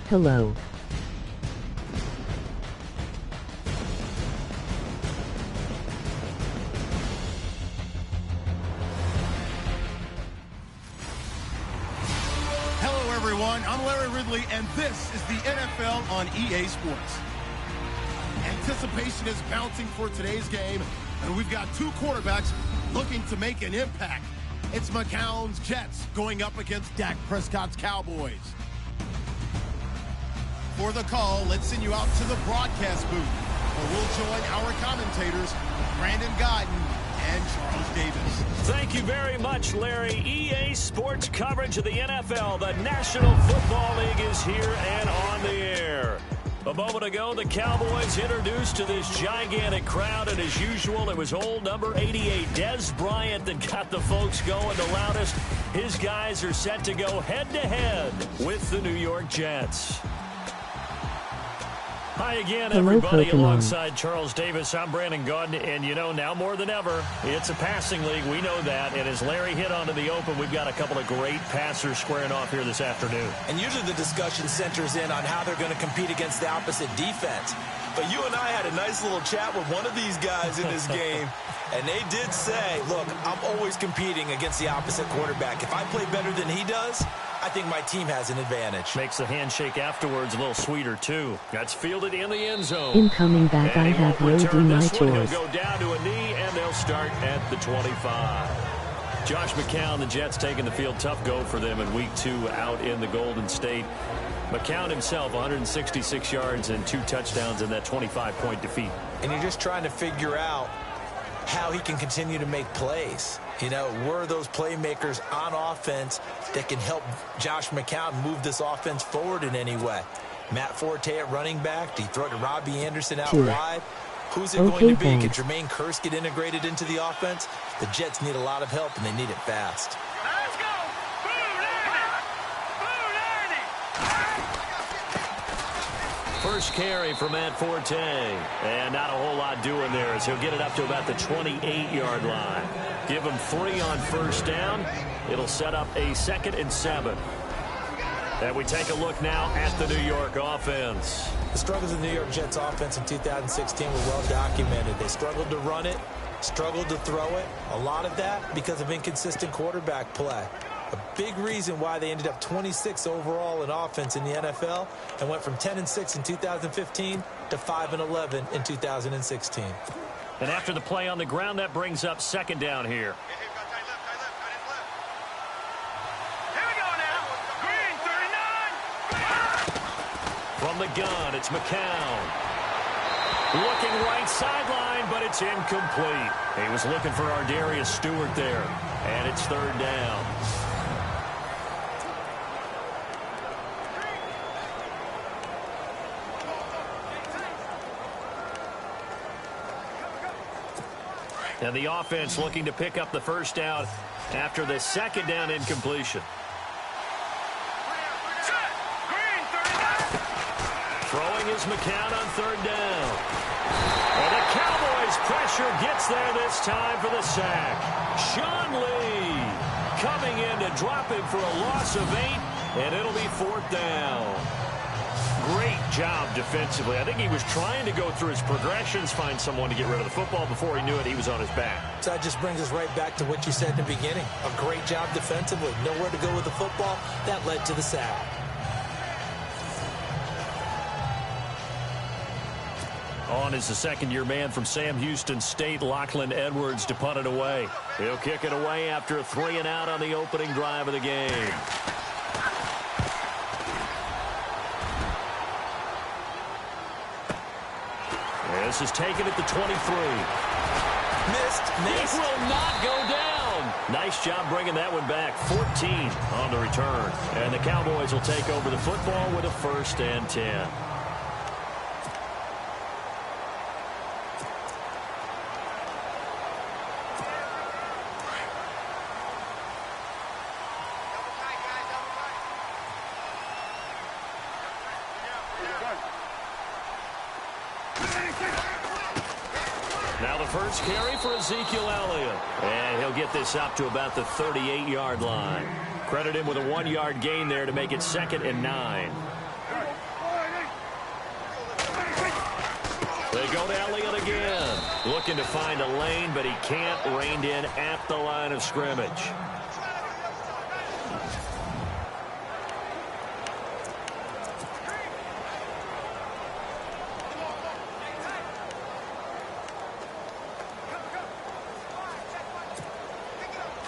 Hello. Hello, everyone. I'm Larry Ridley, and this is the NFL on EA Sports. Anticipation is bouncing for today's game, and we've got two quarterbacks looking to make an impact. It's McCown's Jets going up against Dak Prescott's Cowboys. For the call, let's send you out to the broadcast booth, where we'll join our commentators, Brandon Guyton and Charles Davis. Thank you very much, Larry. EA Sports coverage of the NFL. The National Football League is here and on the air. A moment ago, the Cowboys introduced to this gigantic crowd, and as usual, it was old number 88, Dez Bryant, that got the folks going the loudest. His guys are set to go head-to-head with the New York Jets. Hi again, everybody. Alongside Charles Davis, I'm Brandon Guyton, and you know, now more than ever, it's a passing league. We know that, and as Larry hit onto the open, we've got a couple of great passers squaring off here this afternoon. And usually the discussion centers in on how they're going to compete against the opposite defense. But you and I had a nice little chat with one of these guys in this game, and they did say, look, I'm always competing against the opposite quarterback. If I play better than he does, I think my team has an advantage. Makes the handshake afterwards a little sweeter, too. That's fielded in the end zone. Incoming back, I have no do my chores. He'll go down to a knee, and they'll start at the 25. Josh McCown, the Jets taking the field. Tough go for them in Week 2 out in the Golden State. McCown himself, 166 yards and 2 touchdowns in that 25-point defeat. And you're just trying to figure out how he can continue to make plays. You know, where are those playmakers on offense that can help Josh McCown move this offense forward in any way? Matt Forte at running back. Do you throw to Robbie Anderson out wide? Who's it going to be? Can Jermaine Kearse get integrated into the offense? The Jets need a lot of help, and they need it fast. Let's go! First carry for Matt Forte. And not a whole lot doing there as he'll get it up to about the 28-yard line. Give him 3 on first down. It'll set up a 2nd and 7. And we take a look now at the New York offense. The struggles of the New York Jets offense in 2016 were well documented. They struggled to run it, struggled to throw it. A lot of that because of inconsistent quarterback play. A big reason why they ended up 26 overall in offense in the NFL and went from 10-6 in 2015 to 5-11 in 2016. And after the play on the ground, that brings up 2nd down here. From the gun, it's McCown. Looking right sideline, but it's incomplete. He was looking for Ardarius Stewart there, and it's 3rd down. And the offense looking to pick up the first down after the 2nd down incompletion. Throwing is McCown on 3rd down. And the Cowboys pressure gets there this time for the sack. Sean Lee coming in to drop him for a loss of 8, and it'll be 4th down. Great job defensively. I think he was trying to go through his progressions, find someone to get rid of the football. Before he knew it, he was on his back. So that just brings us right back to what you said in the beginning. A great job defensively. Nowhere to go with the football. That led to the sack. On is the 2nd-year man from Sam Houston State, Lachlan Edwards, to punt it away. He'll kick it away after a 3-and-out on the opening drive of the game. This is taken at the 23. Missed. It will not go down. Nice job bringing that one back. 14 on the return. And the Cowboys will take over the football with a 1st and 10. Now the first carry for Ezekiel Elliott. And he'll get this up to about the 38-yard line. Credit him with a 1-yard gain there to make it 2nd and 9. They go to Elliott again. Looking to find a lane, but he can't. Reined in at the line of scrimmage.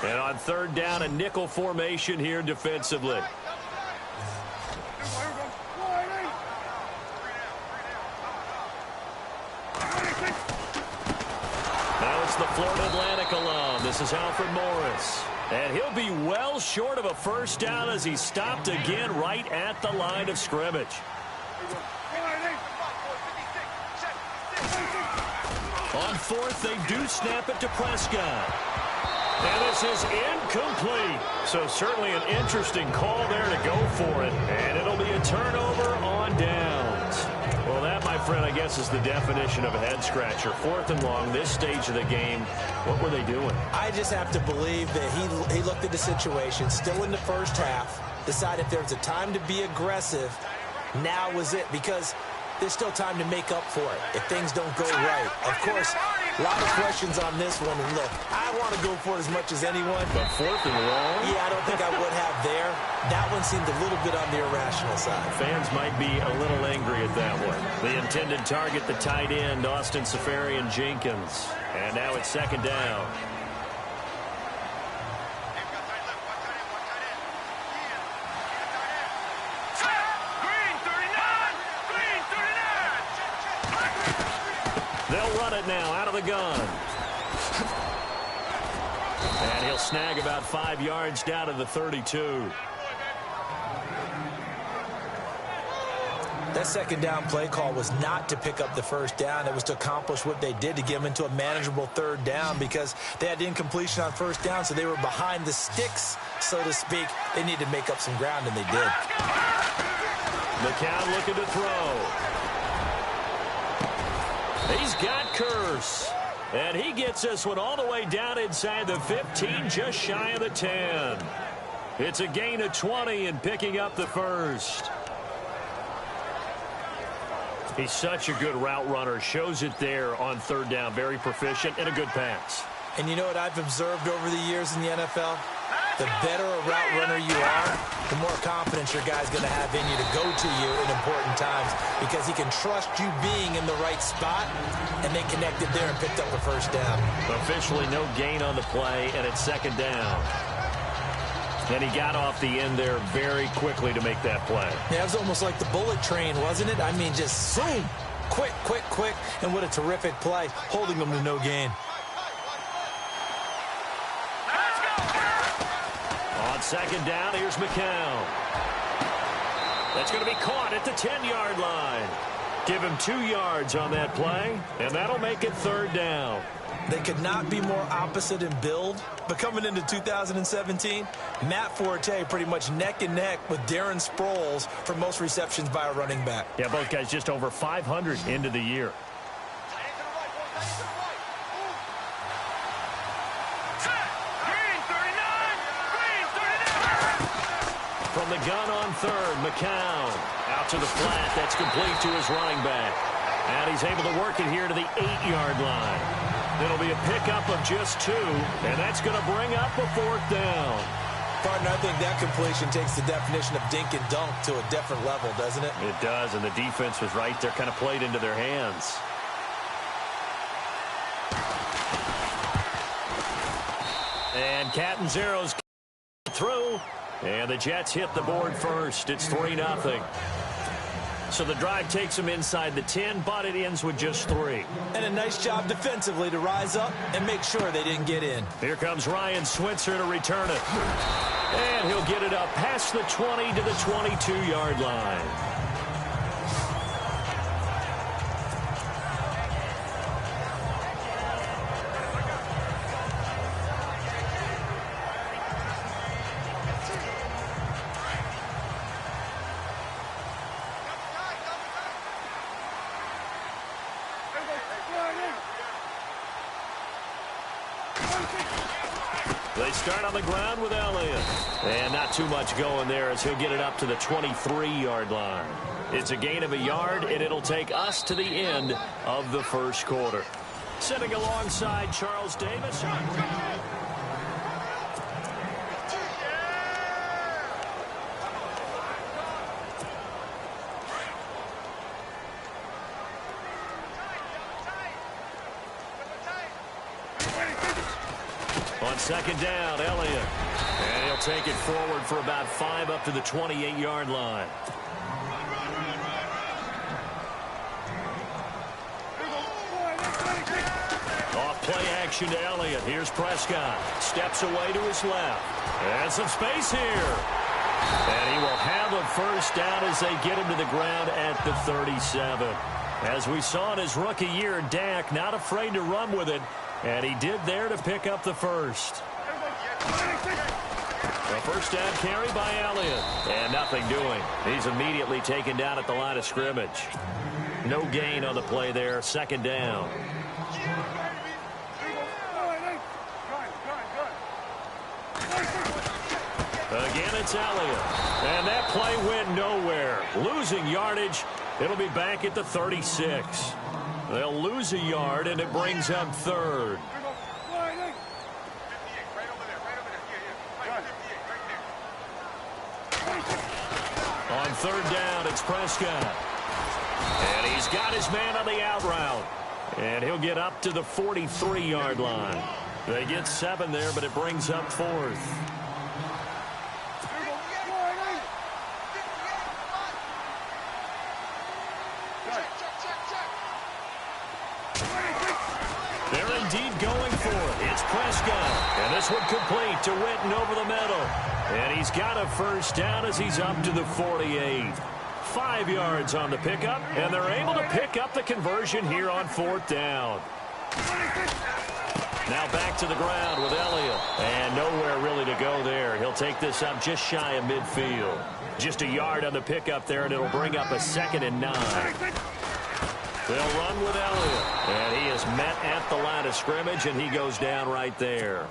And on third down, a nickel formation here defensively. Now it's the Florida Atlantic alum. This is Alfred Morris. And he'll be well short of a first down as he's stopped again right at the line of scrimmage. On fourth, they do snap it to Prescott. And this is incomplete. So certainly an interesting call there to go for it. And it'll be a turnover on downs. Well, that, my friend, I guess is the definition of a head-scratcher. Fourth and long, this stage of the game, what were they doing? I just have to believe that he looked at the situation, still in the first half, decided if there was a time to be aggressive, now was it. Because there's still time to make up for it if things don't go right. Of course, a lot of questions on this one. And look, I want to go for it as much as anyone. But fourth and long? Yeah, I don't think I would have there. That one seemed a little bit on the irrational side. Fans might be a little angry at that one. The intended target, the tight end, Austin Seferian-Jenkins. And now it's second down. They'll run it now out of the gun. And he'll snag about 5 yards down to the 32. That second down play call was not to pick up the first down. It was to accomplish what they did to get them into a manageable third down because they had incompletion on first down, so they were behind the sticks, so to speak. They needed to make up some ground, and they did. McCown looking to throw. He's got Curse. And he gets this one all the way down inside the 15, just shy of the 10. It's a gain of 20 and picking up the first. He's such a good route runner. Shows it there on third down. Very proficient and a good pass. And you know what I've observed over the years in the NFL? The better a route runner you are, the more confidence your guy's going to have in you to go to you in important times because he can trust you being in the right spot, and they connected there and picked up the first down. Officially no gain on the play, and it's second down. And he got off the end there very quickly to make that play. Yeah, it was almost like the bullet train, wasn't it? I mean, just zoom, quick, quick, quick, and what a terrific play, holding them to no gain. On second down, here's McCown. That's going to be caught at the 10-yard line. Give him 2 yards on that play, and that'll make it third down. They could not be more opposite in build, but coming into 2017, Matt Forte pretty much neck and neck with Darren Sproles for most receptions by a running back. Yeah, both guys just over 500 into the year. From the gun on third, McCown out to the flat. That's complete to his running back. And he's able to work it here to the 8-yard line. It'll be a pickup of just 2, and that's going to bring up a fourth down. Partner, I think that completion takes the definition of dink and dunk to a different level, doesn't it? It does, and the defense was right there, kind of played into their hands. And Catanzaro's through. And the Jets hit the board first. It's 3-0. So the drive takes them inside the 10, but it ends with just 3. And a nice job defensively to rise up and make sure they didn't get in. Here comes Ryan Switzer to return it. And he'll get it up past the 20 to the 22-yard line. They start on the ground with Elliott. And not too much going there as he'll get it up to the 23-yard line. It's a gain of a yard, and it'll take us to the end of the first quarter. Sitting alongside Charles Davis. On second down, Elliott. And he'll take it forward for about 5 up to the 28-yard line. Off play action to Elliott. Here's Prescott. Steps away to his left. And some space here. And he will have a first down as they get him to the ground at the 37. As we saw in his rookie year, Dak not afraid to run with it. And he did there to pick up the first. A first down carry by Elliott. And nothing doing. He's immediately taken down at the line of scrimmage. No gain on the play there. Second down. Again, it's Elliott. And that play went nowhere. Losing yardage. It'll be back at the 36. They'll lose a yard, and it brings up third. On third down, it's Prescott. And he's got his man on the out route. And he'll get up to the 43-yard line. They get 7 there, but it brings up fourth. They're indeed going for it. It's Prescott. And this one complete to Witten over the middle. And he's got a first down as he's up to the 48. 5 yards on the pickup, and they're able to pick up the conversion here on fourth down. Now back to the ground with Elliott. And nowhere really to go there. He'll take this up just shy of midfield. Just a yard on the pickup there, and it'll bring up a 2nd and 9. They'll run with Elliott. And he is met at the line of scrimmage, and he goes down right there.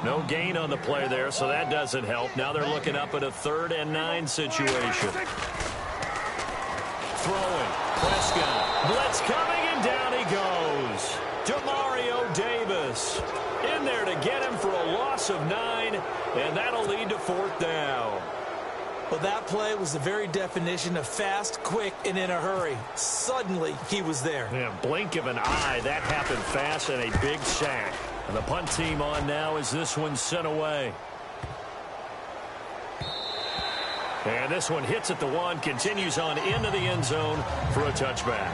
No gain on the play there, so that doesn't help. Now they're looking up at a 3rd and 9 situation. Throwing. Prescott. Blitz coming, and down he goes. Demario Davis in there to get him for a loss of 9, and that'll lead to fourth down. Well, that play was the very definition of fast, quick, and in a hurry. Suddenly, he was there. Yeah, blink of an eye. That happened fast, and a big sack. And the punt team on now as this one's sent away. And this one hits at the 1, continues on into the end zone for a touchback.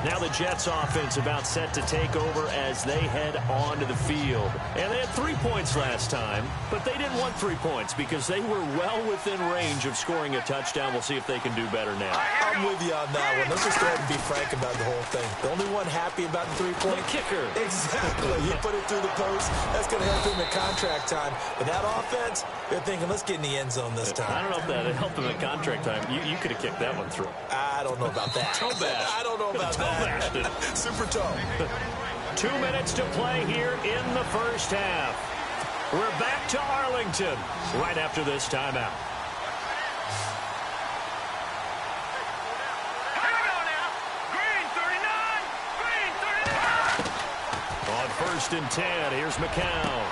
Now the Jets offense about set to take over as they head onto the field. And they had 3 points last time, but they didn't want 3 points because they were well within range of scoring a touchdown. We'll see if they can do better now. I'm with you on that one. Let's just go ahead and be frank about the whole thing. The only one happy about the 3-point kicker. Exactly. He put it through the post. That's going to help him in contract time. But that offense, they're thinking, let's get in the end zone this time. I don't know if that helped him in contract time. You could have kicked that one through. I don't know about that. Toe bash. I don't know about that. Super toe. 2 minutes to play here in the first half. We're back to Arlington right after this timeout. On 1st and 10, here's McCown.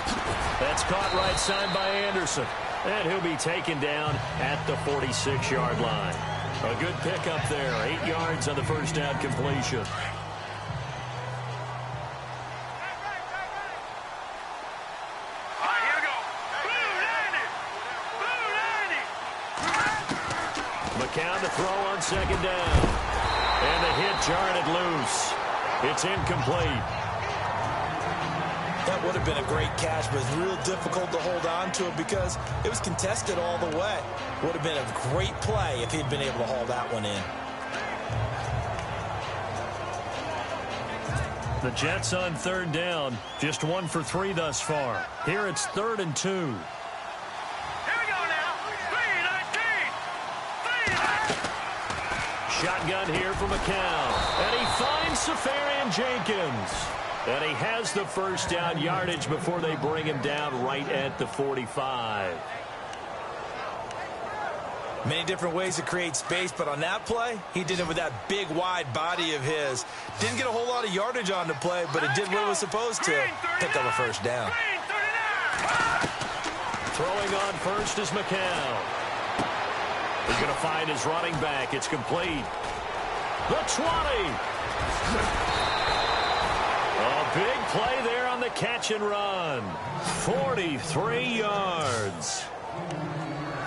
That's caught right side by Anderson. And he'll be taken down at the 46-yard line. A good pickup there. 8 yards on the first down completion. McCown to throw on second down. And the hit jarred it loose. It's incomplete. That would have been a great catch, but it's real difficult to hold on to it because it was contested all the way. Would have been a great play if he'd been able to haul that one in. The Jets on 3rd down, just 1 for 3 thus far. Here it's 3rd and 2. Here we go now. 3-19. Shotgun here for McCown. And he finds Safarian Jenkins. And he has the first down yardage before they bring him down right at the 45. Many different ways to create space, but on that play, he did it with that big, wide body of his. Didn't get a whole lot of yardage on the play, but it did what it was supposed to. Pick up a first down. Throwing on first is McCown. He's going to find his running back. It's complete. The 20. A big play there on the catch and run. 43 yards.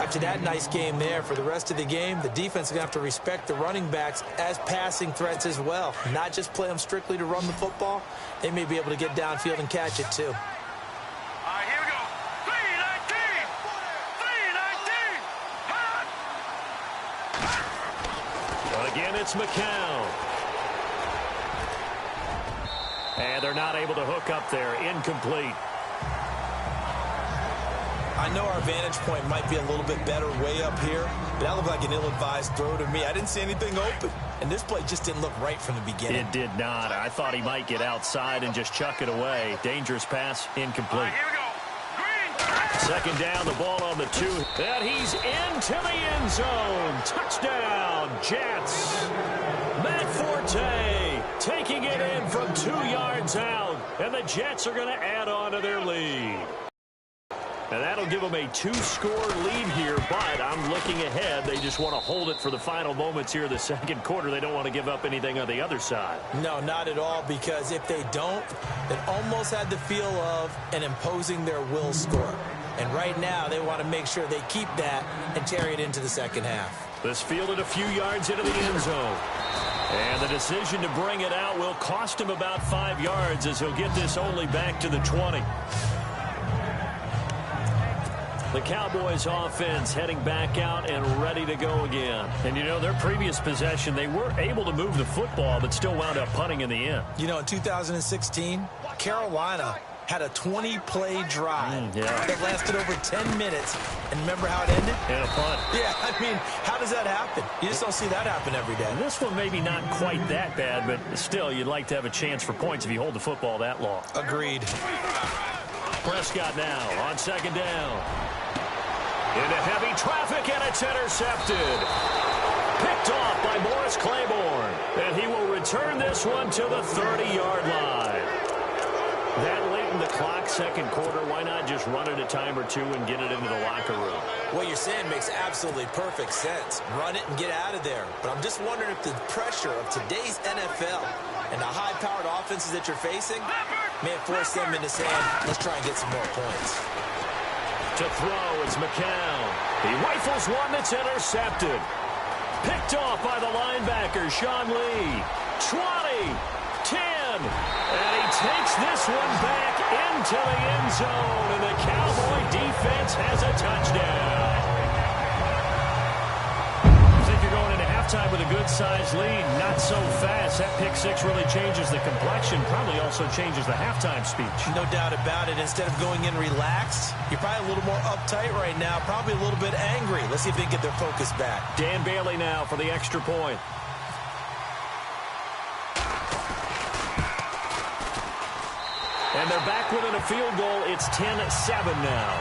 After that nice game there, for the rest of the game, the defense is going to have to respect the running backs as passing threats as well. Not just play them strictly to run the football. They may be able to get downfield and catch it too. All right, here we go. 319. 319. But again, it's McCown. And they're not able to hook up there. Incomplete. I know our vantage point might be a little bit better way up here, but that looked like an ill-advised throw to me. I didn't see anything open, and this play just didn't look right from the beginning. It did not. I thought he might get outside and just chuck it away. Dangerous pass, incomplete. All right, here we go. Green. Second down, the ball on the 2. And he's into the end zone. Touchdown, Jets. Matt Forte taking it in from 2 yards out, and the Jets are going to add on to their lead. And that'll give them a 2-score lead here, but I'm looking ahead. They just want to hold it for the final moments here of the second quarter. They don't want to give up anything on the other side. No, not at all, because if they don't, it almost had the feel of an imposing their will score. And right now, they want to make sure they keep that and carry it into the second half. This fielded a few yards into the end zone. And the decision to bring it out will cost him about 5 yards as he'll get this only back to the 20. The Cowboys offense heading back out and ready to go again. And, you know, their previous possession, they were able to move the football but still wound up punting in the end. You know, in 2016, Carolina had a 20-play drive that lasted over 10 minutes. And remember how it ended? And a punt. Yeah, I mean, how does that happen? You just don't see that happen every day. This one maybe not quite that bad, but still, you'd like to have a chance for points if you hold the football that long. Agreed. Prescott now on second down. Into heavy traffic, and it's intercepted. Picked off by Morris Claiborne. And he will return this one to the 30-yard line. That late in the clock, second quarter, why not just run it a time or two and get it into the locker room? What you're saying makes absolutely perfect sense. Run it and get out of there. But I'm just wondering if the pressure of today's NFL and the high-powered offenses that you're facing may have forced them into saying, let's try and get some more points. To throw is McCown. He rifles one that's intercepted. Picked off by the linebacker, Sean Lee. 20, 10, and he takes this one back into the end zone, and the Cowboy defense has a touchdown. You think you're going into halftime with a good-sized lead? Not so fast. That pick six really changes the complexion, probably also changes the halftime speech. No doubt about it. Instead of going in relaxed, you're probably a little more uptight right now, probably a little bit angry. Let's see if they can get their focus back. Dan Bailey now for the extra point. And they're back within a field goal. It's 10-7 now.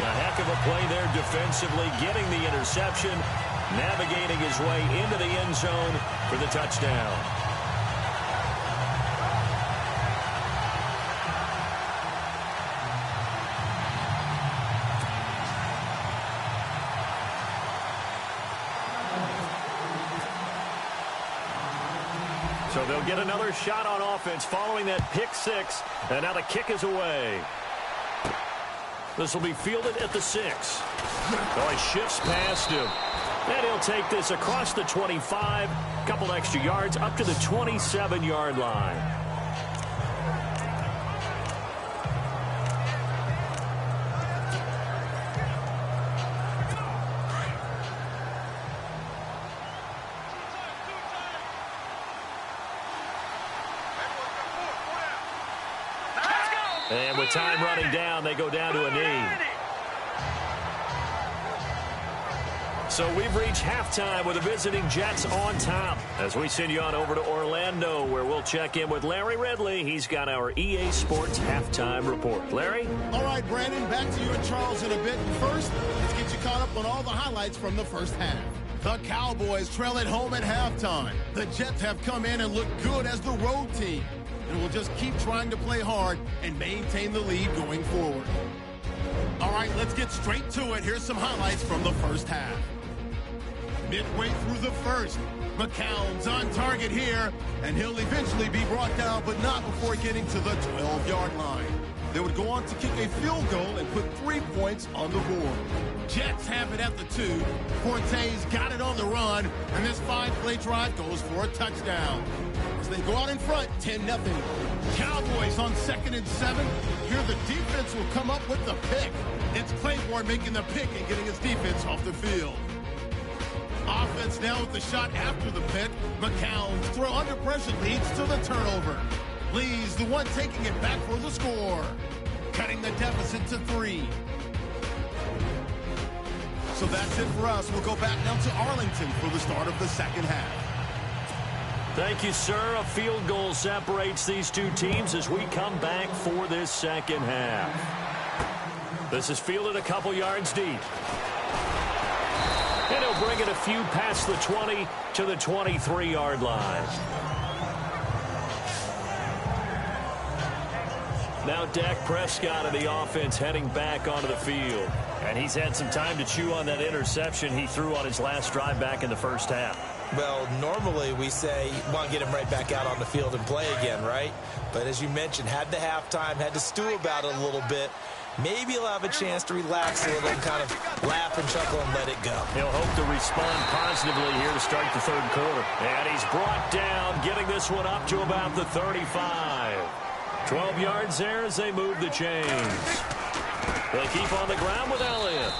A heck of a play there defensively, getting the interception, navigating his way into the end zone for the touchdown. So they'll get another shot on offense following that pick six, and now the kick is away. This will be fielded at the 6. Oh, he shifts past him. And he'll take this across the 25. A couple extra yards up to the 27-yard line. And with time running down, they go down to a knee. So we've reached halftime with the visiting Jets on top. As we send you on over to Orlando, where we'll check in with Larry Ridley. He's got our EA Sports halftime report. Larry? All right, Brandon, back to you and Charles in a bit. First, let's get you caught up on all the highlights from the first half. The Cowboys trail at home at halftime. The Jets have come in and looked good as the road team, and will just keep trying to play hard and maintain the lead going forward. All right, let's get straight to it. Here's some highlights from the first half. Midway through the first, McCown's on target here, and he'll eventually be brought down, but not before getting to the 12-yard line. They would go on to kick a field goal and put 3 points on the board. Jets have it at the 2. Forte's got it on the run, and this 5-play drive goes for a touchdown. As they go out in front, 10-0. Cowboys on 2nd and 7. Here the defense will come up with the pick. It's Claiborne making the pick and getting his defense off the field. Offense now with the shot after the pick. McCown's throw under pressure leads to the turnover. Lee's the one taking it back for the score, cutting the deficit to 3. So that's it for us. We'll go back now to Arlington for the start of the second half. Thank you, sir. A field goal separates these two teams as we come back for this second half. This is fielded a couple yards deep. And he'll bring it a few past the 20 to the 23-yard line. Now Dak Prescott of the offense heading back onto the field. And he's had some time to chew on that interception he threw on his last drive back in the first half. Well, normally we say you want to get him right back out on the field and play again, right? But as you mentioned, had the halftime, had to stew about it a little bit. Maybe he'll have a chance to relax a little and kind of laugh and chuckle and let it go. He'll hope to respond positively here to start the third quarter. And he's brought down, getting this one up to about the 35. 12 yards there as they move the chains. They'll keep on the ground with Elliott.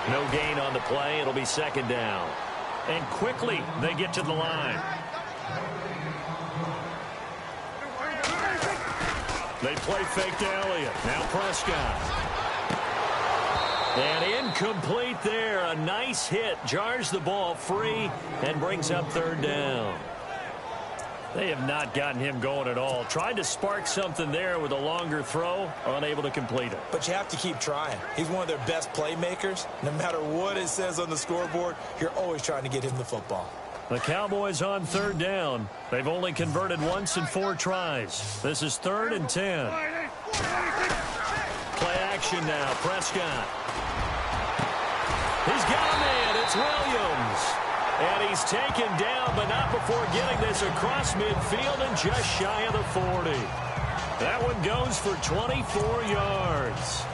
No gain on the play. It'll be second down. And quickly they get to the line. They play fake to Elliott. Now Prescott. And incomplete there. A nice hit. Jars the ball free and brings up third down. They have not gotten him going at all. Tried to spark something there with a longer throw. Unable to complete it. But you have to keep trying. He's one of their best playmakers. No matter what it says on the scoreboard, you're always trying to get him the football. The Cowboys on third down. They've only converted once in 4 tries. This is 3rd and 10. Play action now. Prescott. He's got a man. It's Williams. And he's taken down, but not before getting this across midfield and just shy of the 40. That one goes for 24 yards.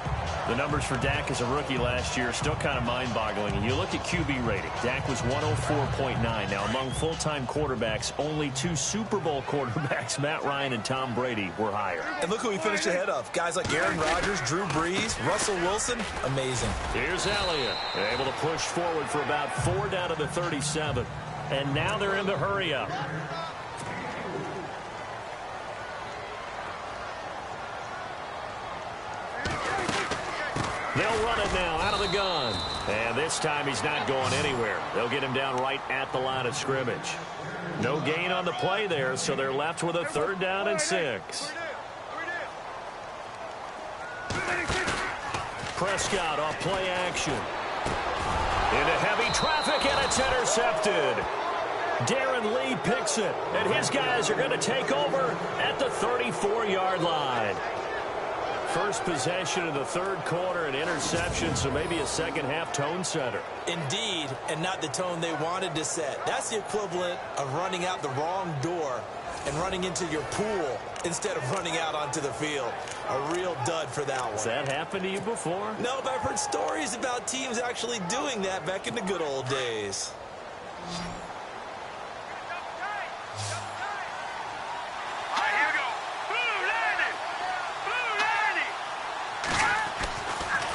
The numbers for Dak as a rookie last year are still kind of mind-boggling. And you look at QB rating. Dak was 104.9. Now, among full-time quarterbacks, only 2 Super Bowl quarterbacks, Matt Ryan and Tom Brady, were higher. And look who he finished ahead of. Guys like Aaron Rodgers, Drew Brees, Russell Wilson. Amazing. Here's Elliott. Able to push forward for about 4 down to the 37. And now they're in the hurry-up. They'll run it now out of the gun. And this time he's not going anywhere. They'll get him down right at the line of scrimmage. No gain on the play there, so they're left with a 3rd down and 6. Prescott off play action. Into heavy traffic, and it's intercepted. Darren Lee picks it, and his guys are going to take over at the 34-yard line. First possession of the third quarter, an interception, so maybe a second-half tone setter. Indeed, and not the tone they wanted to set. That's the equivalent of running out the wrong door and running into your pool instead of running out onto the field. A real dud for that one. Has that happened to you before? No, but I've heard stories about teams actually doing that back in the good old days.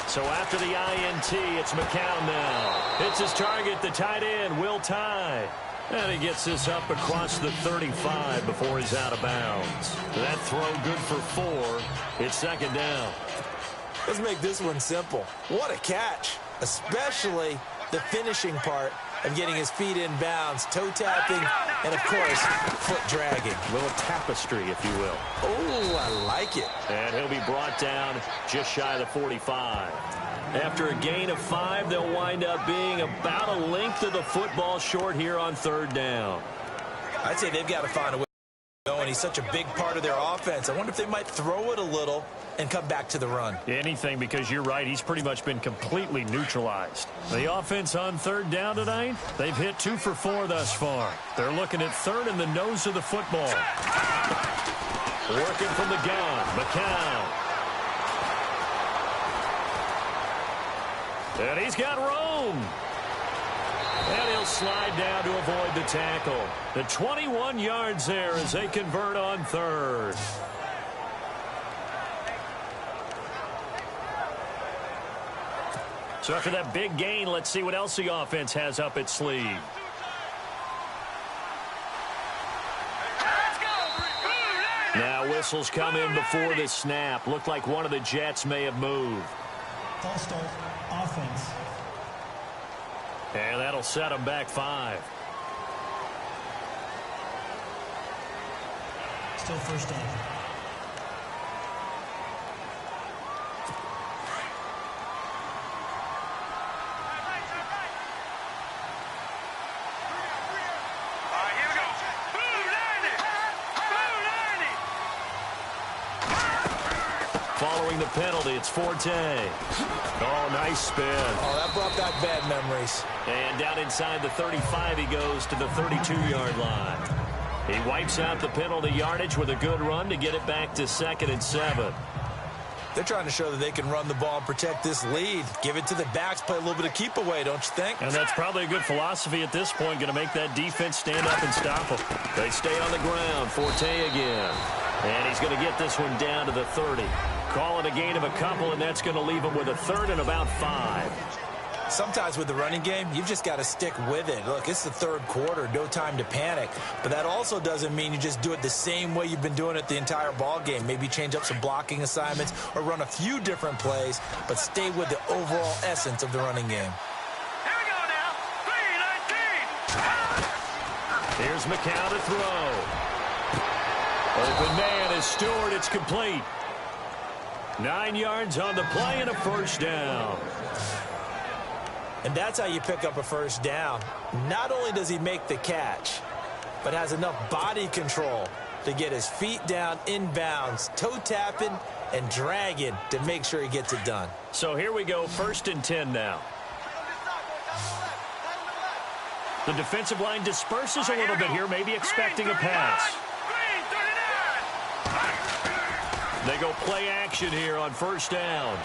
So after the INT, it's McCown now. Hits his target, the tight end, Will Tye. And he gets this up across the 35 before he's out of bounds. That throw good for 4. It's second down. Let's make this one simple. What a catch, especially the finishing part of getting his feet in bounds, toe tapping, and of course, foot dragging. A little tapestry, if you will. Oh, I like it. And he'll be brought down just shy of the 45. After a gain of 5, they'll wind up being about a length of the football short here on 3rd down. I'd say they've got to find a way to go, and he's such a big part of their offense. I wonder if they might throw it a little and come back to the run. Anything, because you're right, he's pretty much been completely neutralized. The offense on 3rd down tonight, they've hit 2 for 4 thus far. They're looking at 3rd in the nose of the football. Working from the gun, McCown. And he's got room. And he'll slide down to avoid the tackle. The 21 yards there as they convert on 3rd. So after that big gain, let's see what else the offense has up its sleeve. Now whistles come in before the snap. Looked like one of the Jets may have moved. False start, offense. And that'll set them back 5. Still first down. Following the penalty, it's Forte. Oh, nice spin. Oh, that brought back bad memories. And down inside the 35, he goes to the 32-yard line. He wipes out the penalty yardage with a good run to get it back to 2nd and 7. They're trying to show that they can run the ball and protect this lead. Give it to the backs, play a little bit of keep away, don't you think? And that's probably a good philosophy at this point, going to make that defense stand up and stop them. They stay on the ground. Forte again. And he's going to get this one down to the 30. Call it a gain of a couple, and that's going to leave him with a 3rd and about 5. Sometimes with the running game, you've just got to stick with it. Look, it's the 3rd quarter, no time to panic. But that also doesn't mean you just do it the same way you've been doing it the entire ball game. Maybe change up some blocking assignments or run a few different plays, but stay with the overall essence of the running game. Here we go now. 3-19. Here's McCown to throw. Open man is Stewart. It's complete. 9 yards on the play and a first down. And that's how you pick up a first down. Not only does he make the catch, but has enough body control to get his feet down inbounds, toe tapping and dragging to make sure he gets it done. So here we go, 1st and 10 now. The defensive line disperses a little bit here, maybe expecting a pass. They go play action here on 1st down.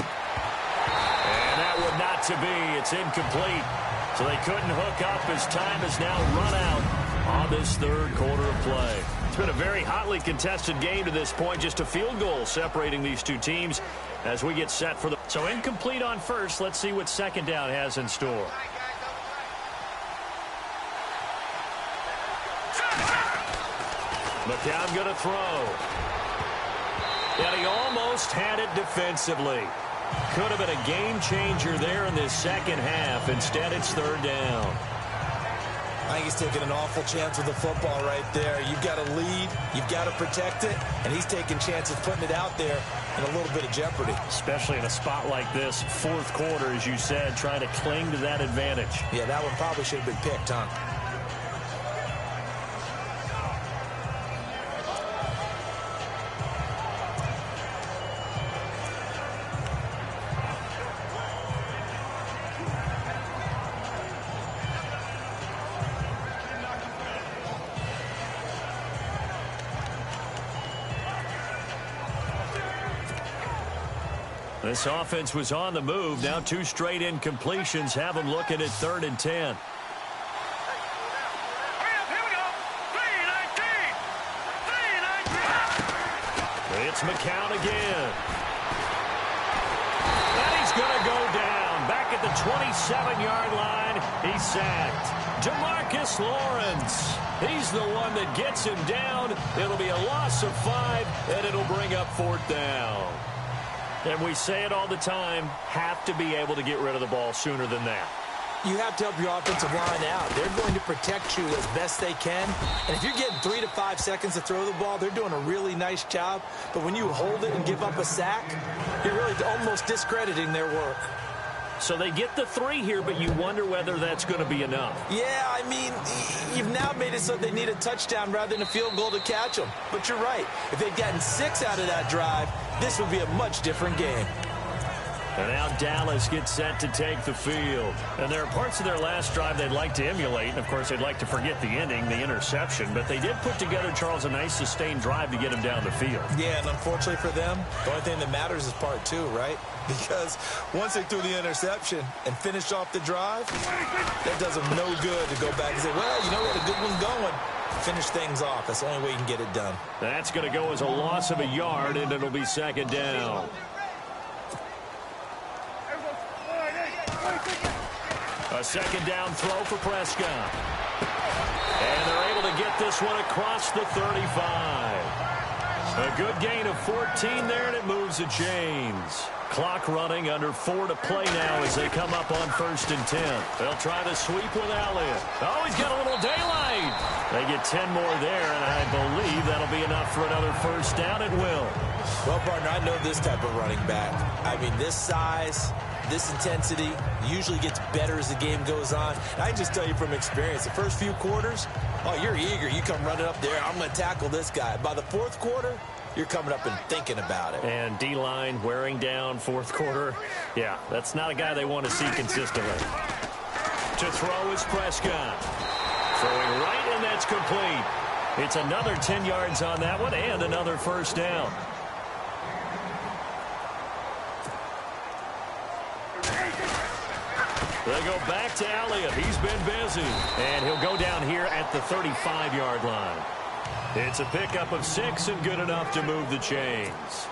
And that one not to be. It's incomplete. So they couldn't hook up as time has now run out on this 3rd quarter of play. It's been a very hotly contested game to this point. Just a field goal separating these two teams as we get set for the... So incomplete on 1st. Let's see what 2nd down has in store. McCown going to throw. And he almost had it defensively. Could have been a game changer there in this 2nd half. Instead, it's 3rd down. I think he's taking an awful chance with the football right there. You've got to lead, you've got to protect it, and he's taking chances putting it out there in a little bit of jeopardy. Especially in a spot like this, 4th quarter, as you said, trying to cling to that advantage. Yeah, that one probably should have been picked, huh? This offense was on the move. Now 2 straight incompletions have them looking at 3rd and 10. Here we go. 3-19. It's McCown again. And he's going to go down. Back at the 27-yard line. He's sacked. Demarcus Lawrence. He's the one that gets him down. It'll be a loss of 5, and it'll bring up 4th down. And we say it all the time, have to be able to get rid of the ball sooner than that. you have to help your offensive line out. They're going to protect you as best they can. And if you're getting 3 to 5 seconds to throw the ball, they're doing a really nice job. But when you hold it and give up a sack, you're really almost discrediting their work. So they get the 3 here, but you wonder whether that's going to be enough. Yeah, I mean, you've now made it so they need a touchdown rather than a field goal to catch them. But you're right. If they'd gotten 6 out of that drive, this would be a much different game. And now Dallas gets set to take the field. And there are parts of their last drive they'd like to emulate. And, of course, they'd like to forget the ending, the interception. But they did put together, Charles, a nice sustained drive to get them down the field. Yeah, and unfortunately for them, the only thing that matters is part 2, right? Because once they threw the interception and finished off the drive, that does them no good to go back and say, well, you know, we had a good one going. Finish things off. That's the only way you can get it done. That's going to go as a loss of a yard, and it'll be second down. A second down throw for Prescott. And they're able to get this one across the 35. A good gain of 14 there, and it moves the chains. Clock running, under 4 to play now as they come up on 1st and 10. They'll try to sweep with Elliott. Oh, he's got a little daylight. They get 10 more there, and I believe that'll be enough for another first down. It will. Well, partner, I know this type of running back. I mean, this size, this intensity usually gets better as the game goes on. And I can just tell you from experience, the first few quarters, oh, you're eager. You come running up there, I'm going to tackle this guy. By the 4th quarter, you're coming up and thinking about it. And D-line wearing down 4th quarter. Yeah, that's not a guy they want to see consistently. To throw is Prescott. Throwing right, and that's complete. It's another 10 yards on that one and another first down. They go back to Elliott. He's been busy. And he'll go down here at the 35-yard line. It's a pickup of 6 and good enough to move the chains.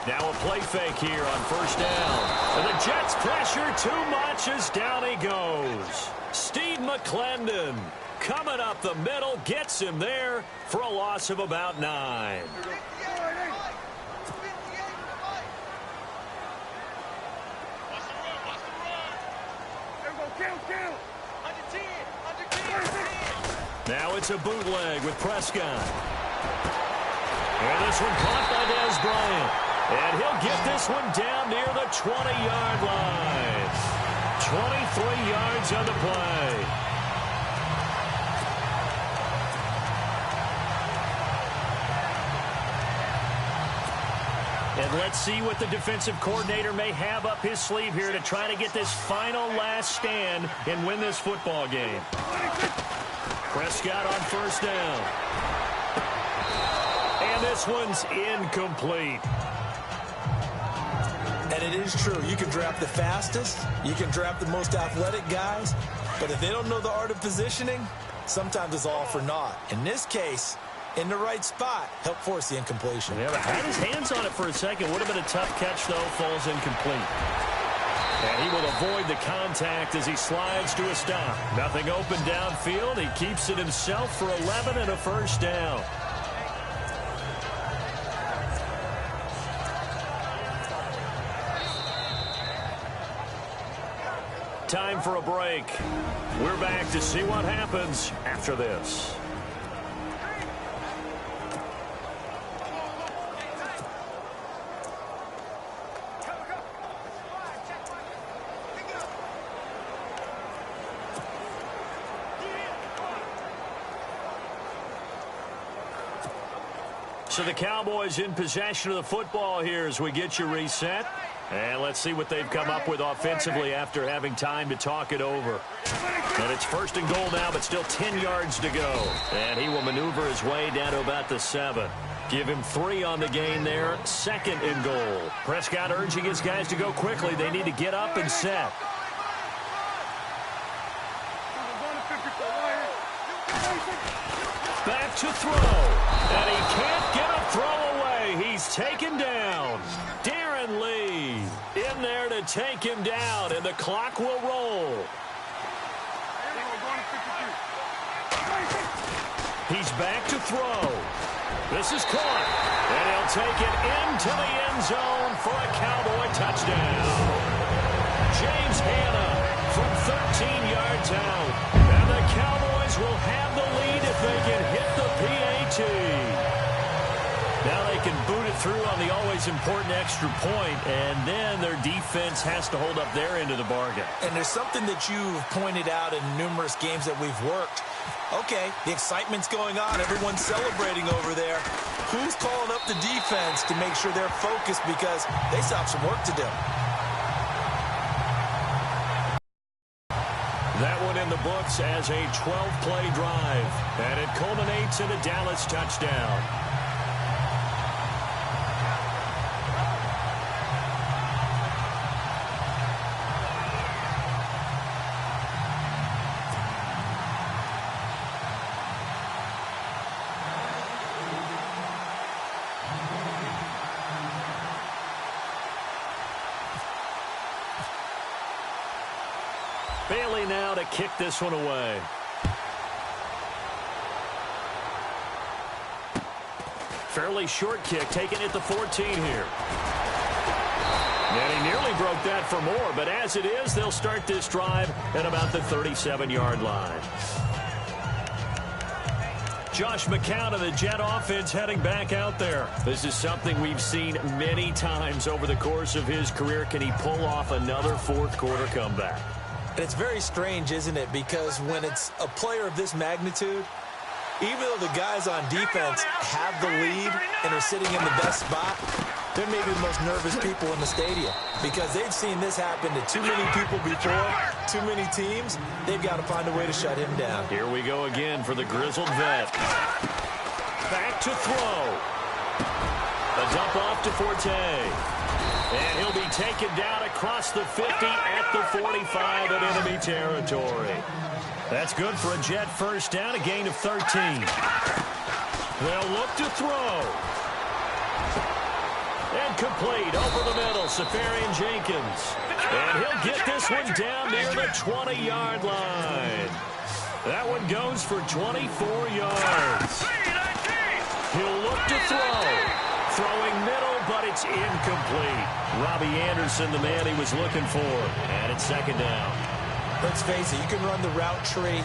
Now a play fake here on first down. And the Jets pressure too much as down he goes. Steve McClendon coming up the middle, gets him there for a loss of about 9. Now it's a bootleg with Prescott. And this one caught by Dez Bryant. And he'll get this one down near the 20-yard line. 23 yards on the play. And let's see what the defensive coordinator may have up his sleeve here to try to get this final last stand and win this football game. Prescott on first down. And this one's incomplete. And it is true. You can draft the fastest. You can draft the most athletic guys. But if they don't know the art of positioning, sometimes it's all for naught. In this case, in the right spot, help force the incompletion. Yeah, but had his hands on it for a second. Would have been a tough catch, though. Falls incomplete. And he will avoid the contact as he slides to a stop. Nothing open downfield. He keeps it himself for 11 and a first down. Time for a break. We're back to see what happens after this. So the Cowboys in possession of the football here as we get you reset. And let's see what they've come up with offensively after having time to talk it over. And it's 1st and goal now, but still 10 yards to go. And he will maneuver his way down to about the 7. Give him 3 on the gain there. 2nd and goal. Prescott urging his guys to go quickly. They need to get up and set. Back to throw. And he can't get a throw away. He's taken down. Darren Lee in there to take him down, and the clock will roll. He's back to throw. This is caught. And he'll take it into the end zone for a Cowboy touchdown. James Hanna from 13 yards out. And the Cowboys will have the lead if they can hit the PAT. Now they can boot it through on the always important extra point, and then their defense has to hold up their end of the bargain. And there's something that you've pointed out in numerous games that we've worked. Okay, the excitement's going on. Everyone's celebrating over there. Who's calling up the defense to make sure they're focused because they still have some work to do? That one in the books as a 12-play drive, and it culminates in a Dallas touchdown. Bailey now to kick this one away. Fairly short kick, taken at the 14 here. And he nearly broke that for more, but as it is, they'll start this drive at about the 37-yard line. Josh McCown of the Jet offense heading back out there. This is something we've seen many times over the course of his career. Can he pull off another fourth-quarter comeback? And it's very strange, isn't it? Because when it's a player of this magnitude, even though the guys on defense have the lead and are sitting in the best spot, they're maybe the most nervous people in the stadium because they've seen this happen to too many people before, too many teams. They've got to find a way to shut him down. Here we go again for the grizzled vet. Back to throw. A dump off to Forte. And he'll be taken down across the 50 at the 45 in enemy territory. That's good for a Jet first down, a gain of 13. They'll look to throw. And complete over the middle, Safarian Jenkins. And he'll get this one down near the 20-yard line. That one goes for 24 yards. He'll look to throw. Throwing middle, but it's incomplete. Robbie Anderson, the man he was looking for. And it's second down. Let's face it, you can run the route tree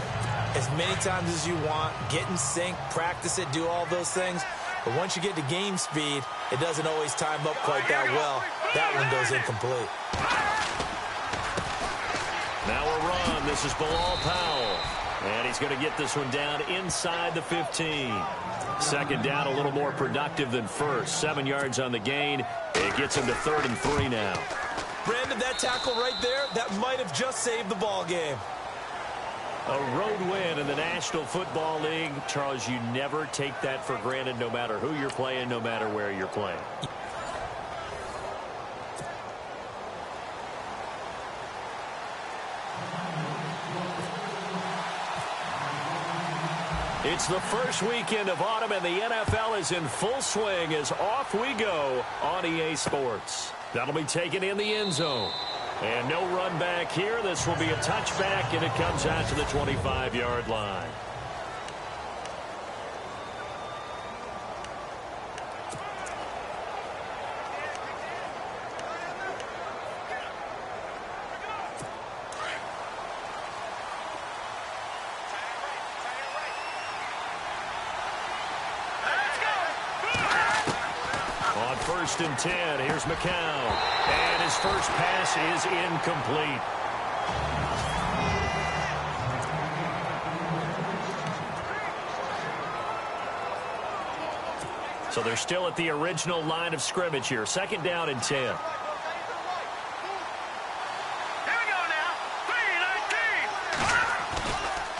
as many times as you want, get in sync, practice it, do all those things. But once you get to game speed, it doesn't always time up quite that well. That one goes incomplete. Now a run. This is Bilal Powell. And he's going to get this one down inside the 15. Second down, a little more productive than first. 7 yards on the gain. It gets him to 3rd and 3 now. Brandon, that tackle right there, that might have just saved the ball game. A road win in the National Football League. Charles, you never take that for granted no matter who you're playing, no matter where you're playing. It's the first weekend of autumn, and the NFL is in full swing as off we go on EA Sports. That'll be taken in the end zone. And no run back here. This will be a touchback, and it comes out to the 25-yard line. On 1st and 10, here's McCown. And his first pass is incomplete. So they're still at the original line of scrimmage here. 2nd down and 10. Here we go now.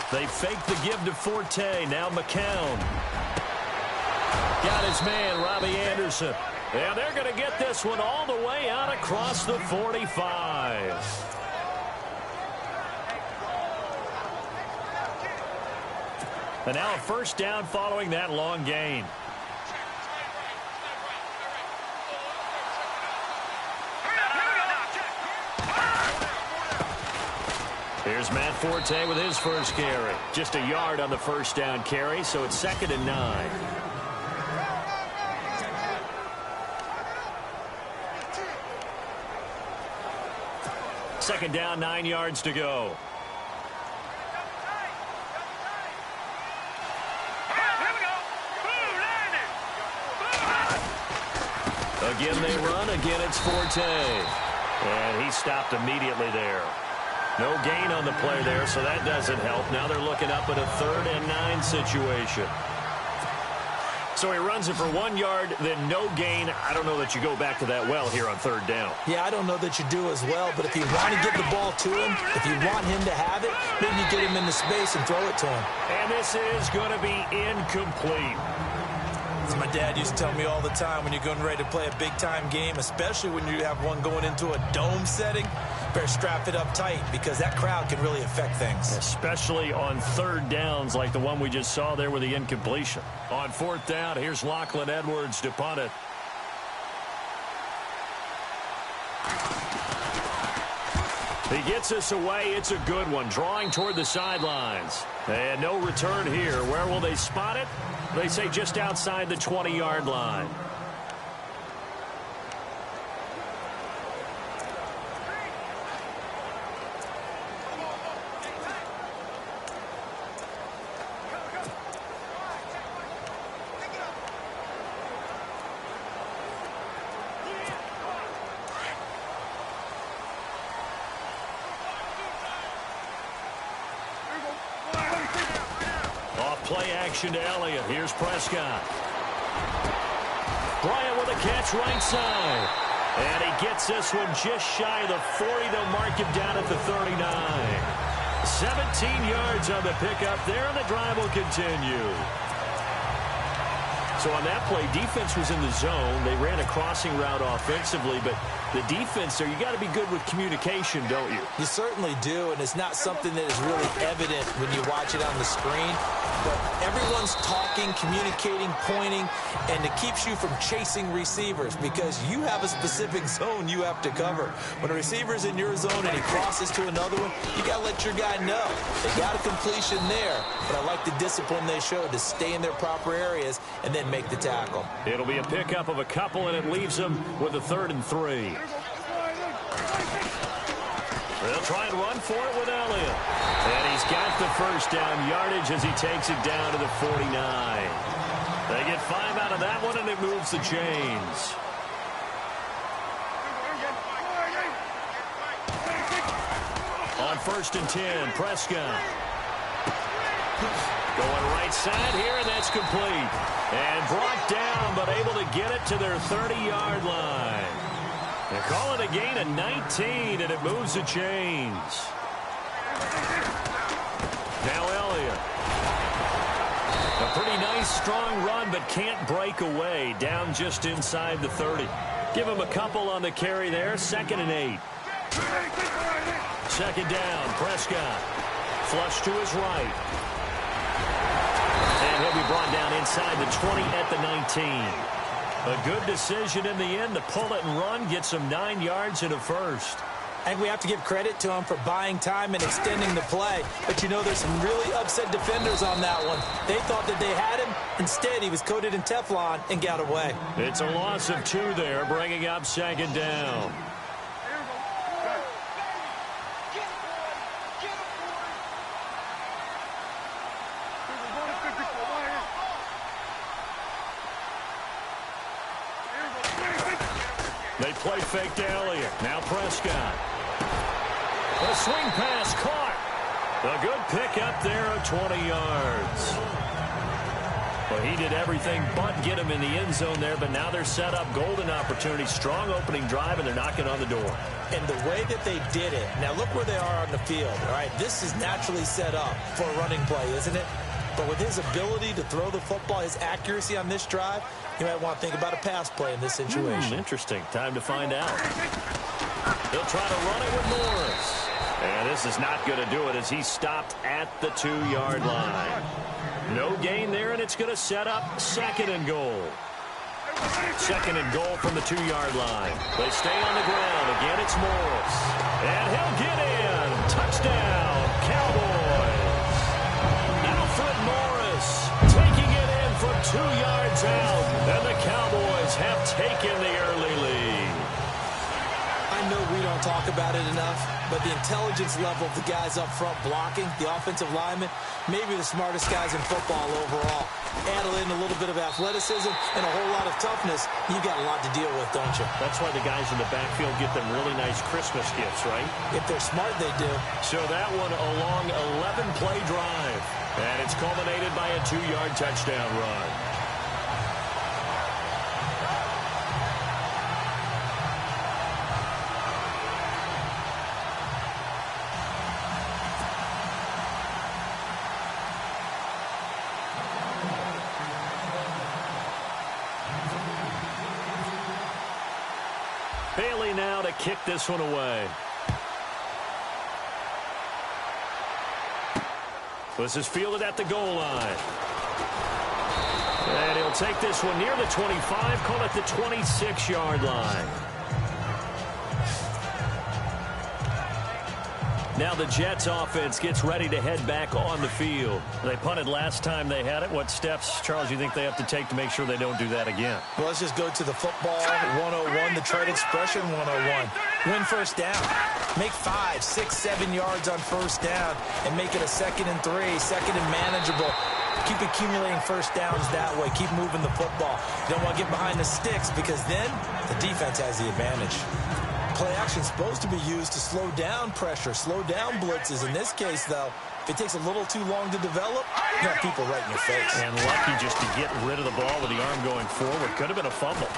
3-19. They fake the give to Forte. Now McCown. Got his man, Robbie Anderson. And they're going to get this one all the way out across the 45. And now a first down following that long gain. Here's Matt Forte with his first carry. Just a yard on the first down carry, so it's 2nd and 9. Second down, 9 yards to go. Again they run. Again it's Forte. And he stopped immediately there. No gain on the play there, so that doesn't help. Now they're looking up at a 3rd and 9 situation. So he runs it for 1 yard, then no gain. I don't know that you go back to that well here on 3rd down. Yeah, I don't know that you do as well, but if you want to get the ball to him, if you want him to have it, maybe you get him into space and throw it to him. And this is going to be incomplete. As my dad used to tell me all the time, when you're getting ready to play a big-time game, especially when you have one going into a dome setting, better strap it up tight because that crowd can really affect things. Especially on 3rd downs like the one we just saw there with the incompletion. On 4th down, here's Lachlan Edwards to punt it. He gets us away. It's a good one. Drawing toward the sidelines. And no return here. Where will they spot it? They say just outside the 20-yard line. Play action to Elliott. Here's Prescott. Bryant with a catch right side. And he gets this one just shy of the 40. They'll mark him down at the 39. 17 yards on the pickup there, and the drive will continue. So on that play, defense was in the zone. They ran a crossing route offensively, but the defense there, you got to be good with communication, don't you? You certainly do, and it's not something that is really evident when you watch it on the screen. But everyone's talking, communicating, pointing, and it keeps you from chasing receivers because you have a specific zone you have to cover. When a receiver's in your zone and he crosses to another one, you got to let your guy know. They got a completion there, but I like the discipline they showed to stay in their proper areas and then make the tackle. It'll be a pickup of a couple, and it leaves them with a 3rd and 3. They'll try and run for it with Elliott. And he's got the first down yardage as he takes it down to the 49. They get 5 out of that one, and it moves the chains. On 1st and 10, Prescott. Going right side here, and that's complete. And brought down, but able to get it to their 30-yard line. They call it a gain of 19, and it moves the chains. Now Elliott. A pretty nice, strong run, but can't break away. Down just inside the 30. Give him a couple on the carry there. 2nd and 8. 2nd down, Prescott. Flush to his right. And he'll be brought down inside the 20 at the 19. A good decision in the end to pull it and run, get some 9 yards and a first. I think we have to give credit to him for buying time and extending the play. But, you know, there's some really upset defenders on that one. They thought that they had him. Instead, he was coated in Teflon and got away. It's a loss of 2 there, bringing up 2nd down. They play fake to Elliott. Now Prescott. A swing pass caught. A good pickup there of 20 yards. Well, he did everything but get him in the end zone there, but now they're set up. Golden opportunity, strong opening drive, and they're knocking on the door. And the way that they did it, now look where they are on the field. All right, this is naturally set up for a running play, isn't it? But with his ability to throw the football, his accuracy on this drive, you might want to think about a pass play in this situation. Interesting. Time to find out. He'll try to run it with Morris. And this is not going to do it as he's stopped at the 2-yard line. No gain there, and it's going to set up 2nd and goal. 2nd and goal from the 2-yard line. They stay on the ground. Again, it's Morris. And he'll get in. Touchdown, Cowboys. Alfred Morris taking it in from 2 yards out. And the Cowboys have taken the early lead. I know we don't don't talk about it enough, but the intelligence level of the guys up front blocking, the offensive linemen, maybe the smartest guys in football overall. Add in a little bit of athleticism and a whole lot of toughness, you got a lot to deal with, don't you? That's why the guys in the backfield get them really nice Christmas gifts, right? If they're smart, they do. So that one a long 11-play drive. And it's culminated by a 2-yard touchdown run. Bailey now to kick this one away. This is fielded at the goal line. And he'll take this one near the 25, call it the 26-yard line. Now the Jets offense gets ready to head back on the field. They punted last time they had it. What steps, Charles, you think they have to take to make sure they don't do that again? Well, let's just go to the football 101, the trade expression 101. Win first down. Make 5, 6, 7 yards on first down and make it a 2nd and 3, 2nd and manageable. Keep accumulating first downs that way. Keep moving the football. You don't want to get behind the sticks because then the defense has the advantage. Play action is supposed to be used to slow down pressure, slow down blitzes. In this case, though, if it takes a little too long to develop, you have people right in your face. And lucky just to get rid of the ball with the arm going forward. Could have been a fumble.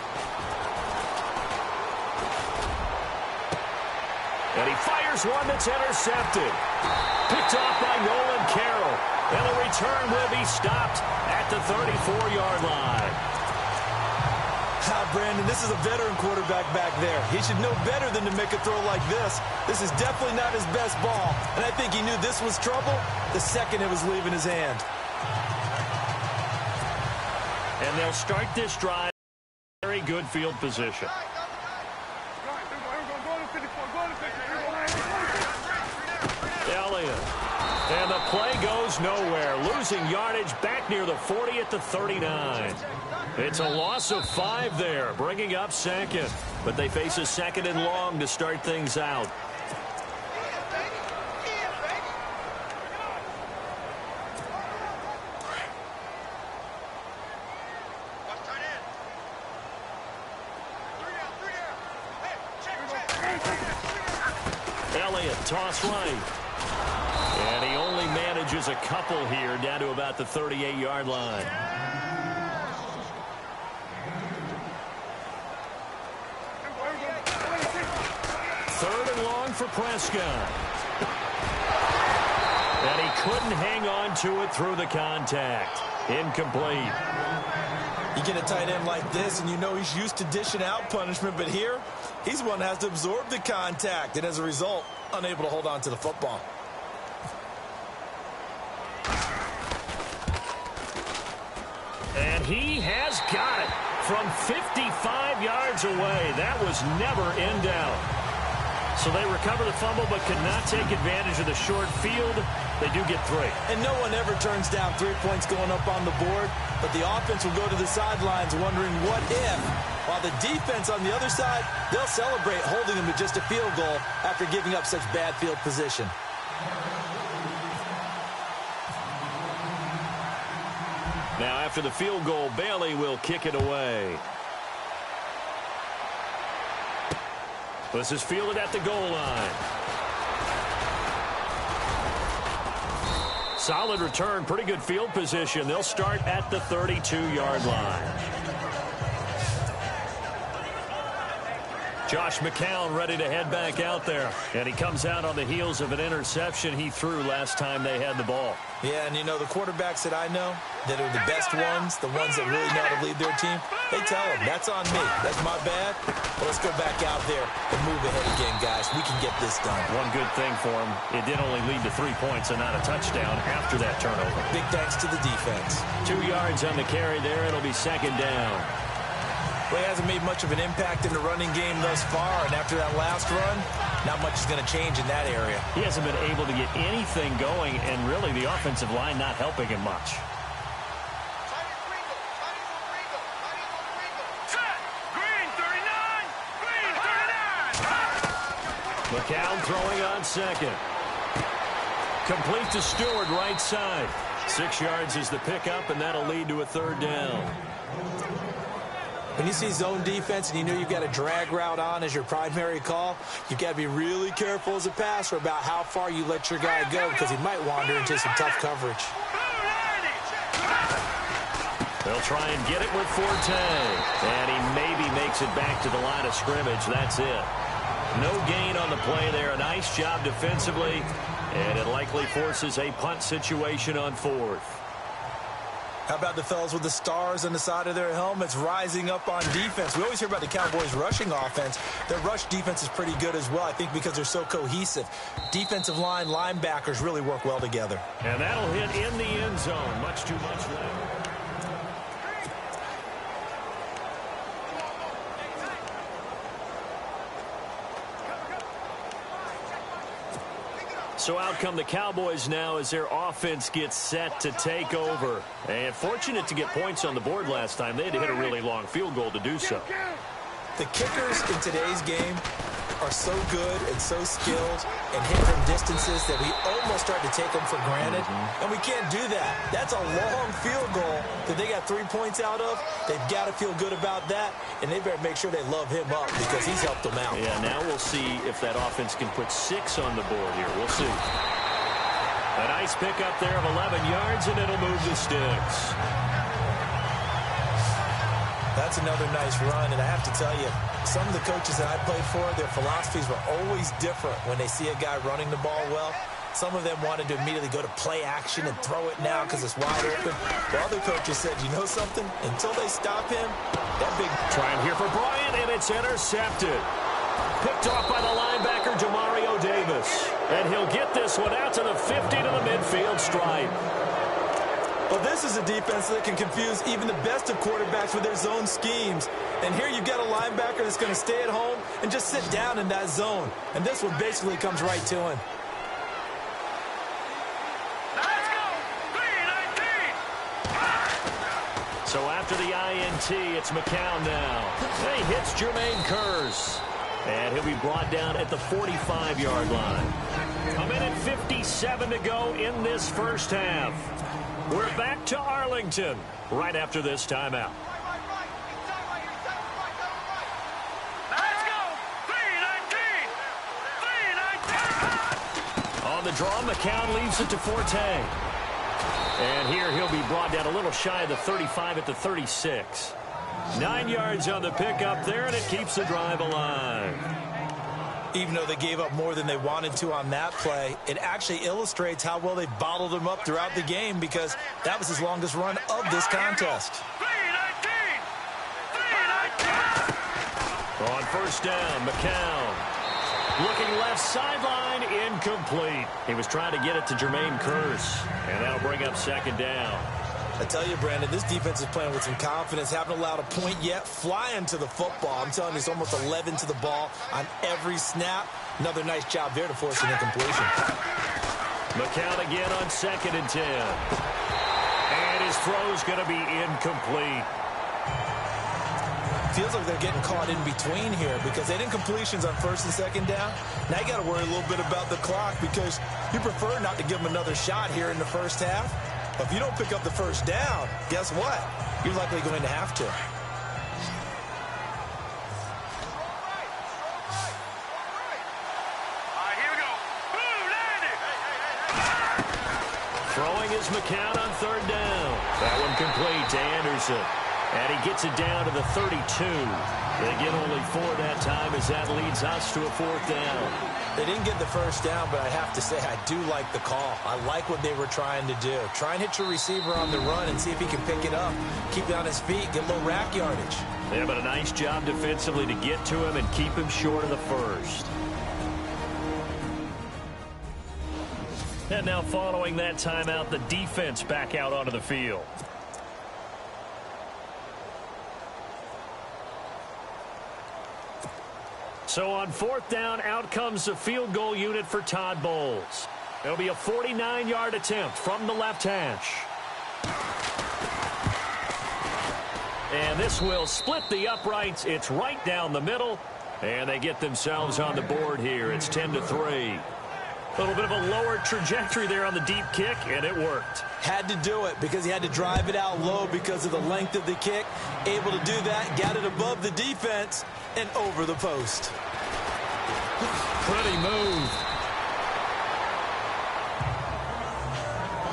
And he fires one that's intercepted. Picked off by Nolan Carroll. And the return will be stopped at the 34-yard line. Brandon, this is a veteran quarterback back there. He should know better than to make a throw like this. This is definitely not his best ball, and I think he knew this was trouble the second it was leaving his hand. And they'll start this drive. Very good field position. Elliott. And the play goes nowhere. Losing yardage back near the 40 at the 39. It's a loss of 5 there, bringing up 2nd. But they face a 2nd and long to start things out. Elliott, toss right. And he only manages a couple here down to about the 38-yard line. Third and long for Prescott. And he couldn't hang on to it through the contact. Incomplete. You get a tight end like this, and you know he's used to dishing out punishment, but here, he's the one that has to absorb the contact, and as a result, unable to hold on to the football. And he has got it from 55 yards away. That was never in doubt. So they recover the fumble but could not take advantage of the short field. They do get 3. And no one ever turns down 3 points going up on the board, but the offense will go to the sidelines wondering what if. While the defense on the other side, they'll celebrate holding them to just a field goal after giving up such bad field position. Now after the field goal, Bailey will kick it away. This is fielded at the goal line. Solid return, pretty good field position. They'll start at the 32-yard line. Josh McCown ready to head back out there. And he comes out on the heels of an interception he threw last time they had the ball. Yeah, and you know, the quarterbacks that I know that are the best ones, the ones that really know how to lead their team, they tell them, that's on me. That's my bad. But let's go back out there and move ahead again, guys. We can get this done. One good thing for him, it did only lead to 3 points and not a touchdown after that turnover. Big thanks to the defense. 2 yards on the carry there. It'll be 2nd down. Well, he hasn't made much of an impact in the running game thus far, and after that last run, not much is going to change in that area. He hasn't been able to get anything going, and really the offensive line not helping him much. Green 39! Green 39! McCown throwing on second. Complete to Stewart, right side. 6 yards is the pickup, and that'll lead to a third down. When you see zone defense and you know you've got a drag route on as your primary call, you've got to be really careful as a passer about how far you let your guy go because he might wander into some tough coverage. They'll try and get it with Forte. And he maybe makes it back to the line of scrimmage. That's it. No gain on the play there. A nice job defensively. And it likely forces a punt situation on fourth. How about the fellas with the stars on the side of their helmets rising up on defense? We always hear about the Cowboys' rushing offense. Their rush defense is pretty good as well, I think, because they're so cohesive. Defensive line, linebackers really work well together. And that'll hit in the end zone. Much too much left. So out come the Cowboys now as their offense gets set to take over. And fortunate to get points on the board last time. They had to hit a really long field goal to do so. The kickers in today's game are so good and so skilled and hit from distances that we almost start to take them for granted. And we can't do that. That's a long field goal that they got 3 points out of. They've got to feel good about that, and they better make sure they love him up because he's helped them out. Yeah, now we'll see if that offense can put 6 on the board here. We'll see. A nice pickup there of 11 yards, and it'll move the sticks. That's another nice run, and I have to tell you, some of the coaches that I played for, their philosophies were always different when they see a guy running the ball well. Some of them wanted to immediately go to play action and throw it now because it's wide open. The other coaches said, you know something? Until they stop him, that big... Trying here for Bryant, and it's intercepted. Picked off by the linebacker, Demario Davis. And he'll get this one out to the 50 to the midfield stripe. Well, this is a defense that can confuse even the best of quarterbacks with their zone schemes. And here you've got a linebacker that's going to stay at home and just sit down in that zone. And this one basically comes right to him. Let's go! 3-19! So after the INT, it's McCown now. He hits Jermaine Kearse. And he'll be brought down at the 45-yard line. A minute 57 to go in this first half. We're back to Arlington right after this timeout. Let's go! 3-19! 3-19! On the draw, McCown leaves it to Forte. And here he'll be brought down a little shy of the 35 at the 36. 9 yards on the pickup there, and it keeps the drive alive. Even though they gave up more than they wanted to on that play, it actually illustrates how well they bottled him up throughout the game because that was his longest run of this contest. 3-19! 3-19! On first down, McCown. Looking left sideline, incomplete. He was trying to get it to Jermaine Kearse, and that'll bring up second down. I tell you, Brandon, this defense is playing with some confidence. Haven't allowed a point yet. Flying to the football. I'm telling you, it's almost 11 to the ball on every snap. Another nice job there to force an incompletion. McCown again on 2nd and 10. And his throw's going to be incomplete. Feels like they're getting caught in between here because they didn't completions on 1st and 2nd down. Now you got to worry a little bit about the clock because you prefer not to give them another shot here in the first half. But if you don't pick up the first down, guess what? You're likely going to have to. All right, here we go. Boom, landed! Throwing is McCown on 3rd down. That one complete to Anderson. And he gets it down to the 32. They get only 4 that time as that leads us to a 4th down. They didn't get the first down, but I have to say I do like the call. I like what they were trying to do. Try and hit your receiver on the run and see if he can pick it up. Keep it on his feet, get a little rack yardage. Yeah, but a nice job defensively to get to him and keep him short of the first. And now following that timeout, the defense back out onto the field. So on 4th down, out comes the field goal unit for Todd Bowles. It'll be a 49-yard attempt from the left hash. And this will split the uprights. It's right down the middle. And they get themselves on the board here. It's 10-3. A little bit of a lower trajectory there on the deep kick, and it worked. Had to do it because he had to drive it out low because of the length of the kick. Able to do that, got it above the defense, and over the post. Pretty move.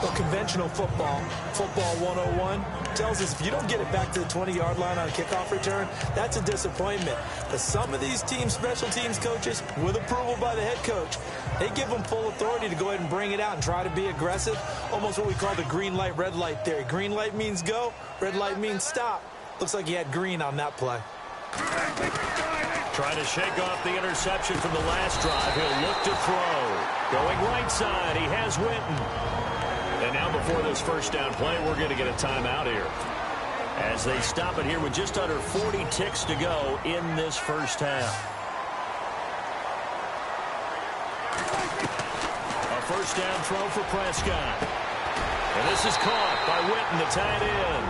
Well, conventional football 101, tells us if you don't get it back to the 20-yard line on a kickoff return, that's a disappointment. But some of these teams, special teams coaches, with approval by the head coach, they give them full authority to go ahead and bring it out and try to be aggressive. Almost what we call the green light, red light theory. Green light means go, red light means stop. Looks like he had green on that play. Trying to shake off the interception from the last drive. He'll look to throw. Going right side, he has Witten. And now before this first down play, we're going to get a timeout here, as they stop it here with just under 40 ticks to go in this first half. A first down throw for Prescott. And this is caught by Witten, the tight end.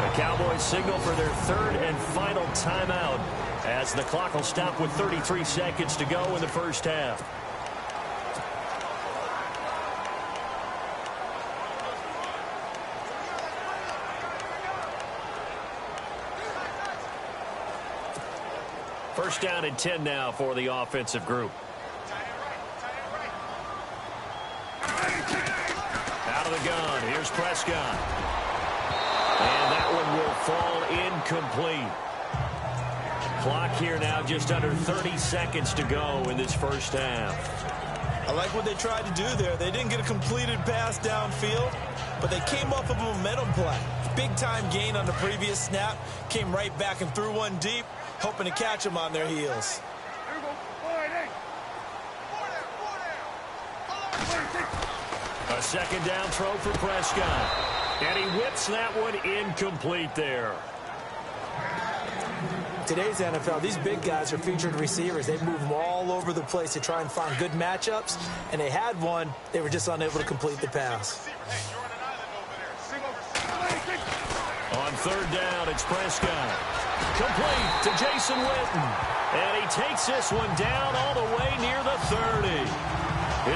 The Cowboys signal for their third and final timeout, as the clock will stop with 33 seconds to go in the first half. First down and 10 now for the offensive group. Out of the gun. Here's Prescott. And that one will fall incomplete. Clock here now just under 30 seconds to go in this first half. I like what they tried to do there. They didn't get a completed pass downfield, but they came off of a momentum play. Big-time gain on the previous snap. Came right back and threw one deep, hoping to catch them on their heels. A second down throw for Prescott. And he whips that one incomplete there. Today's NFL, these big guys are featured receivers. They move them all over the place to try and find good matchups. And they had one. They were just unable to complete the pass. On third down, it's Prescott. Complete to Jason Witten. And he takes this one down all the way near the 30.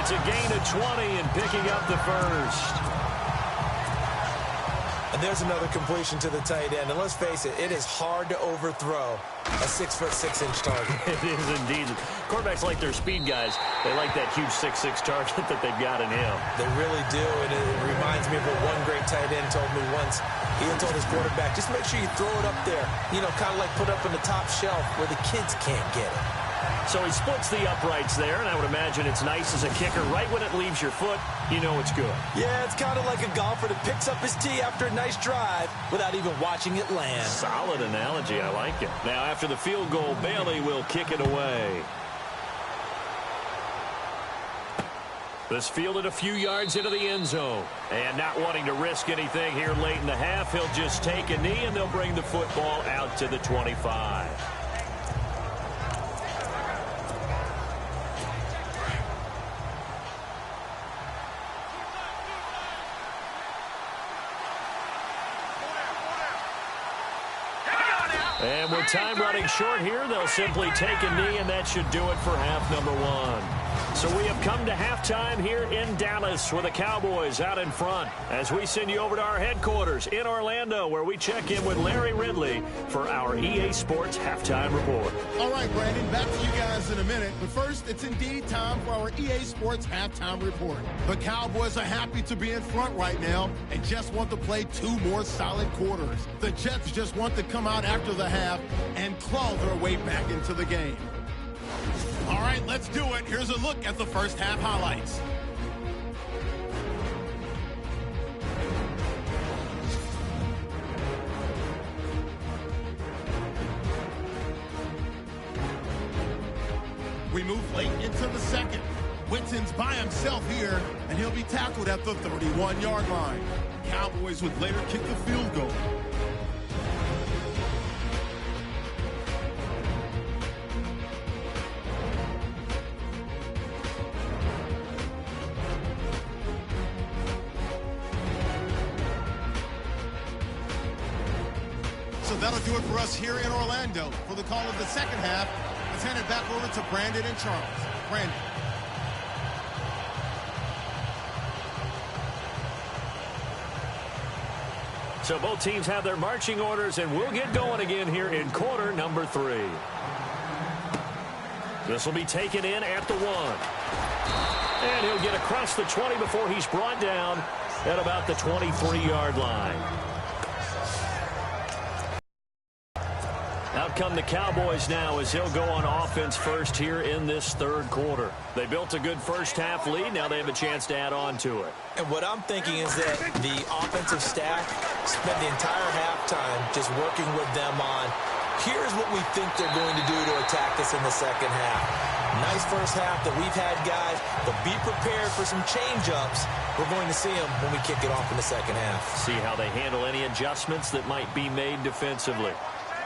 It's a gain of 20 and picking up the first. And there's another completion to the tight end. And let's face it, it is hard to overthrow a 6'6" target. It is indeed. Quarterbacks like their speed guys. They like that huge 6'6" target that they've got in him. They really do, and it reminds me of what one great tight end told me once. He told his quarterback, just make sure you throw it up there. You know, kind of like put up in the top shelf where the kids can't get it. So he splits the uprights there, and I would imagine it's nice as a kicker. Right when it leaves your foot, you know it's good. Yeah, it's kind of like a golfer that picks up his tee after a nice drive without even watching it land. Solid analogy. I like it. Now, after the field goal, Bailey will kick it away. This fielded a few yards into the end zone. And not wanting to risk anything here late in the half, he'll just take a knee, and they'll bring the football out to the 25. And with time running short here, they'll simply take a knee, and that should do it for half number one. So we have come to halftime here in Dallas with the Cowboys out in front as we send you over to our headquarters in Orlando, where we check in with Larry Ridley for our EA Sports Halftime Report. All right, Brandon, back to you guys in a minute. But first, it's indeed time for our EA Sports Halftime Report. The Cowboys are happy to be in front right now and just want to play 2 more solid quarters. The Jets just want to come out after the half and claw their way back into the game. All right, let's do it. Here's a look at the first half highlights. We move late into the second. Witten's by himself here, and he'll be tackled at the 31-yard line. Cowboys would later kick the field goal. So that'll do it for us here in Orlando. For the call of the second half, let's hand it back over to Brandon and Charles. Brandon. So both teams have their marching orders, and we'll get going again here in quarter number 3. This will be taken in at the 1. And he'll get across the 20 before he's brought down at about the 23-yard line. Out come the Cowboys now as he'll go on offense first here in this third quarter. They built a good first half lead. Now they have a chance to add on to it. And what I'm thinking is that the offensive staff spent the entire halftime just working with them on, here's what we think they're going to do to attack us in the second half. Nice first half that we've had, guys, but be prepared for some change-ups. We're going to see them when we kick it off in the second half. See how they handle any adjustments that might be made defensively.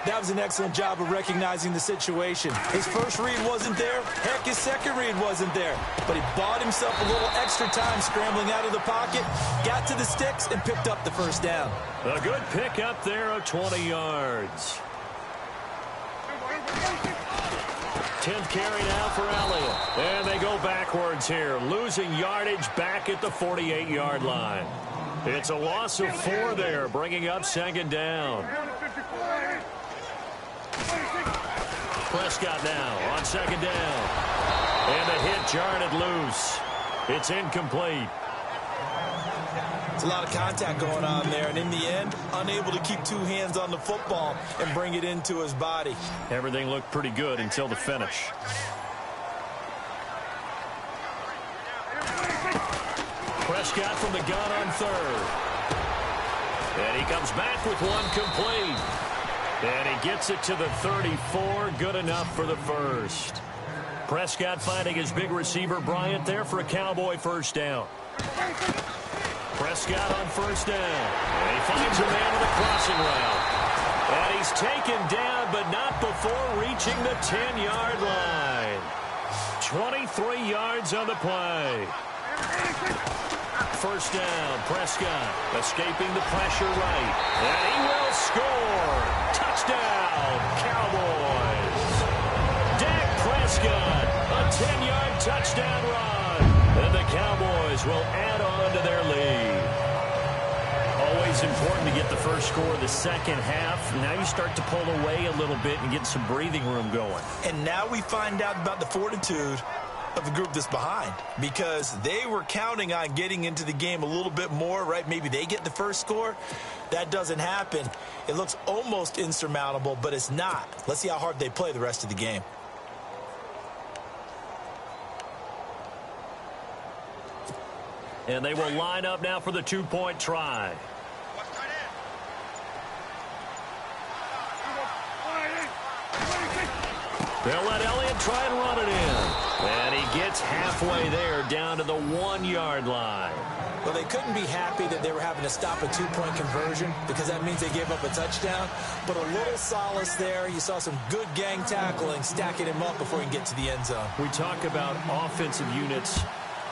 That was an excellent job of recognizing the situation. His first read wasn't there. Heck, his second read wasn't there. But he bought himself a little extra time scrambling out of the pocket, got to the sticks, and picked up the first down. A good pickup there of 20 yards. 10th carry now for Elliott. And they go backwards here, losing yardage back at the 48-yard line. It's a loss of 4 there, bringing up second down. Prescott now on second down. And the hit jarred loose. It's incomplete. It's a lot of contact going on there, and in the end, unable to keep 2 hands on the football and bring it into his body. Everything looked pretty good until the finish. Prescott from the gun on third. And he comes back with one complete. And he gets it to the 34. Good enough for the first. Prescott finding his big receiver Bryant there for a Cowboy first down. Prescott on first down. And he finds a man with a crossing route. And he's taken down, but not before reaching the 10-yard line. 23 yards on the play. First down, Prescott escaping the pressure right. And he will score. Touchdown, Cowboys. Dak Prescott, a 10-yard touchdown run. And the Cowboys will add on to their lead. Always important to get the first score of the second half. Now you start to pull away a little bit and get some breathing room going. And now we find out about the fortitude of the group that's behind, because they were counting on getting into the game a little bit more, right? Maybe they get the first score. That doesn't happen. It looks almost insurmountable, but it's not. Let's see how hard they play the rest of the game. And they will line up now for the 2-point try. They'll let Elliott try and run it in. And he gets halfway there down to the 1-yard line. Well, they couldn't be happy that they were having to stop a 2-point conversion, because that means they gave up a touchdown. But a little solace there. You saw some good gang tackling, stacking him up before he can get to the end zone. We talk about offensive units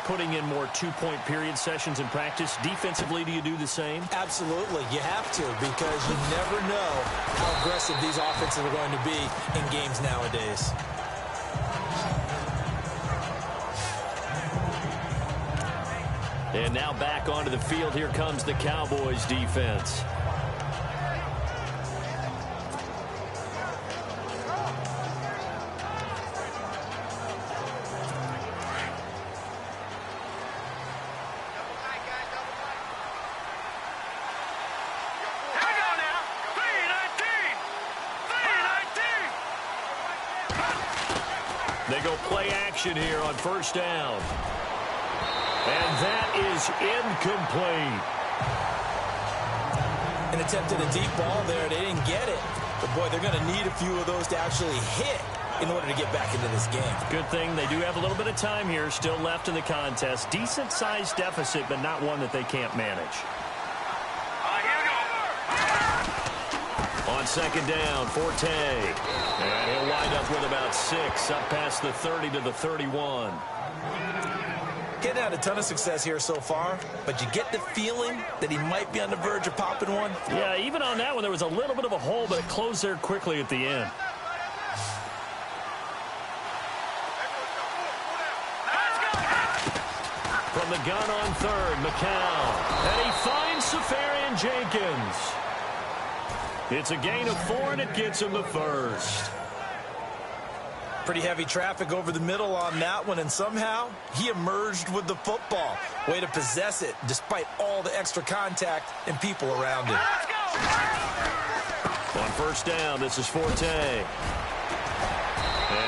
putting in more 2-point period sessions in practice. Defensively, do you do the same? Absolutely. You have to, because you never know how aggressive these offenses are going to be in games nowadays. And now back onto the field. Here comes the Cowboys defense. They go play action here on first down. And that is incomplete. An attempt at a deep ball there. They didn't get it. But, boy, they're going to need a few of those to actually hit in order to get back into this game. Good thing they do have a little bit of time here still left in the contest. Decent-sized deficit, but not one that they can't manage. On second down, Forte. And he'll wind up with about 6, up past the 30 to the 31. Getting had a ton of success here so far, but you get the feeling that he might be on the verge of popping one. Yeah, even on that one, there was a little bit of a hole, but it closed there quickly at the end. From the gun on third, McCown. And he finds Safarian Jenkins. It's a gain of 4, and it gets him the first. Pretty heavy traffic over the middle on that one, and somehow he emerged with the football. Way to possess it, despite all the extra contact and people around him. On first down, this is Forte. And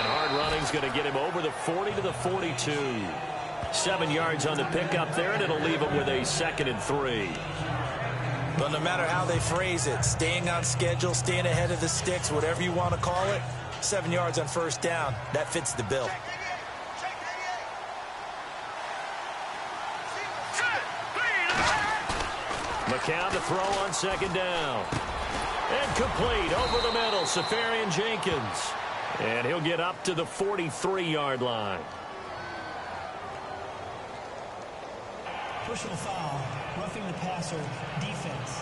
hard running's going to get him over the 40 to the 42. 7 yards on the pickup there, and it'll leave him with a 2nd and 3. But no matter how they phrase it, staying on schedule, staying ahead of the sticks, whatever you want to call it, 7 yards on first down, that fits the bill. McCown to throw on 2nd down. And complete over the middle, Safarian Jenkins. And he'll get up to the 43-yard line. Personal foul, roughing the passer, defense.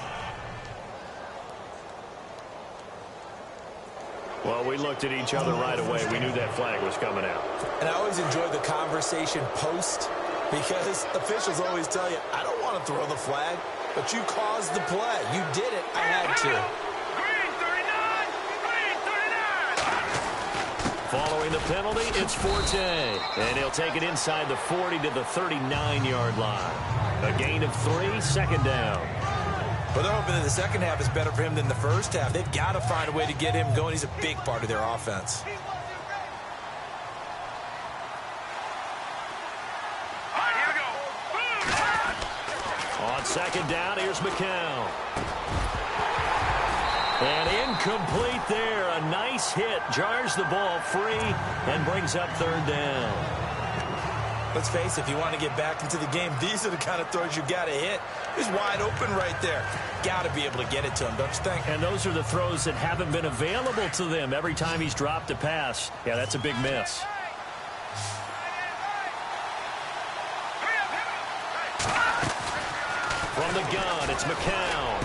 Well, we looked at each other right away. We knew that flag was coming out. And I always enjoy the conversation post, because officials always tell you, I don't want to throw the flag, but you caused the play. You did it. I had to. Green 39! Following the penalty, it's Forte. And he'll take it inside the 40 to the 39-yard line. A gain of 3, 2nd down. But they're hoping that the second half is better for him than the first half. They've got to find a way to get him going. He's a big part of their offense. All right, here we go. On 2nd down, here's McCown. And incomplete there. A nice hit. Jars the ball free and brings up 3rd down. Let's face it, if you want to get back into the game, these are the kind of throws you got to hit. He's wide open right there. Got to be able to get it to him, don't you think? And those are the throws that haven't been available to them every time he's dropped a pass. Yeah, that's a big miss. From the gun, it's McCown.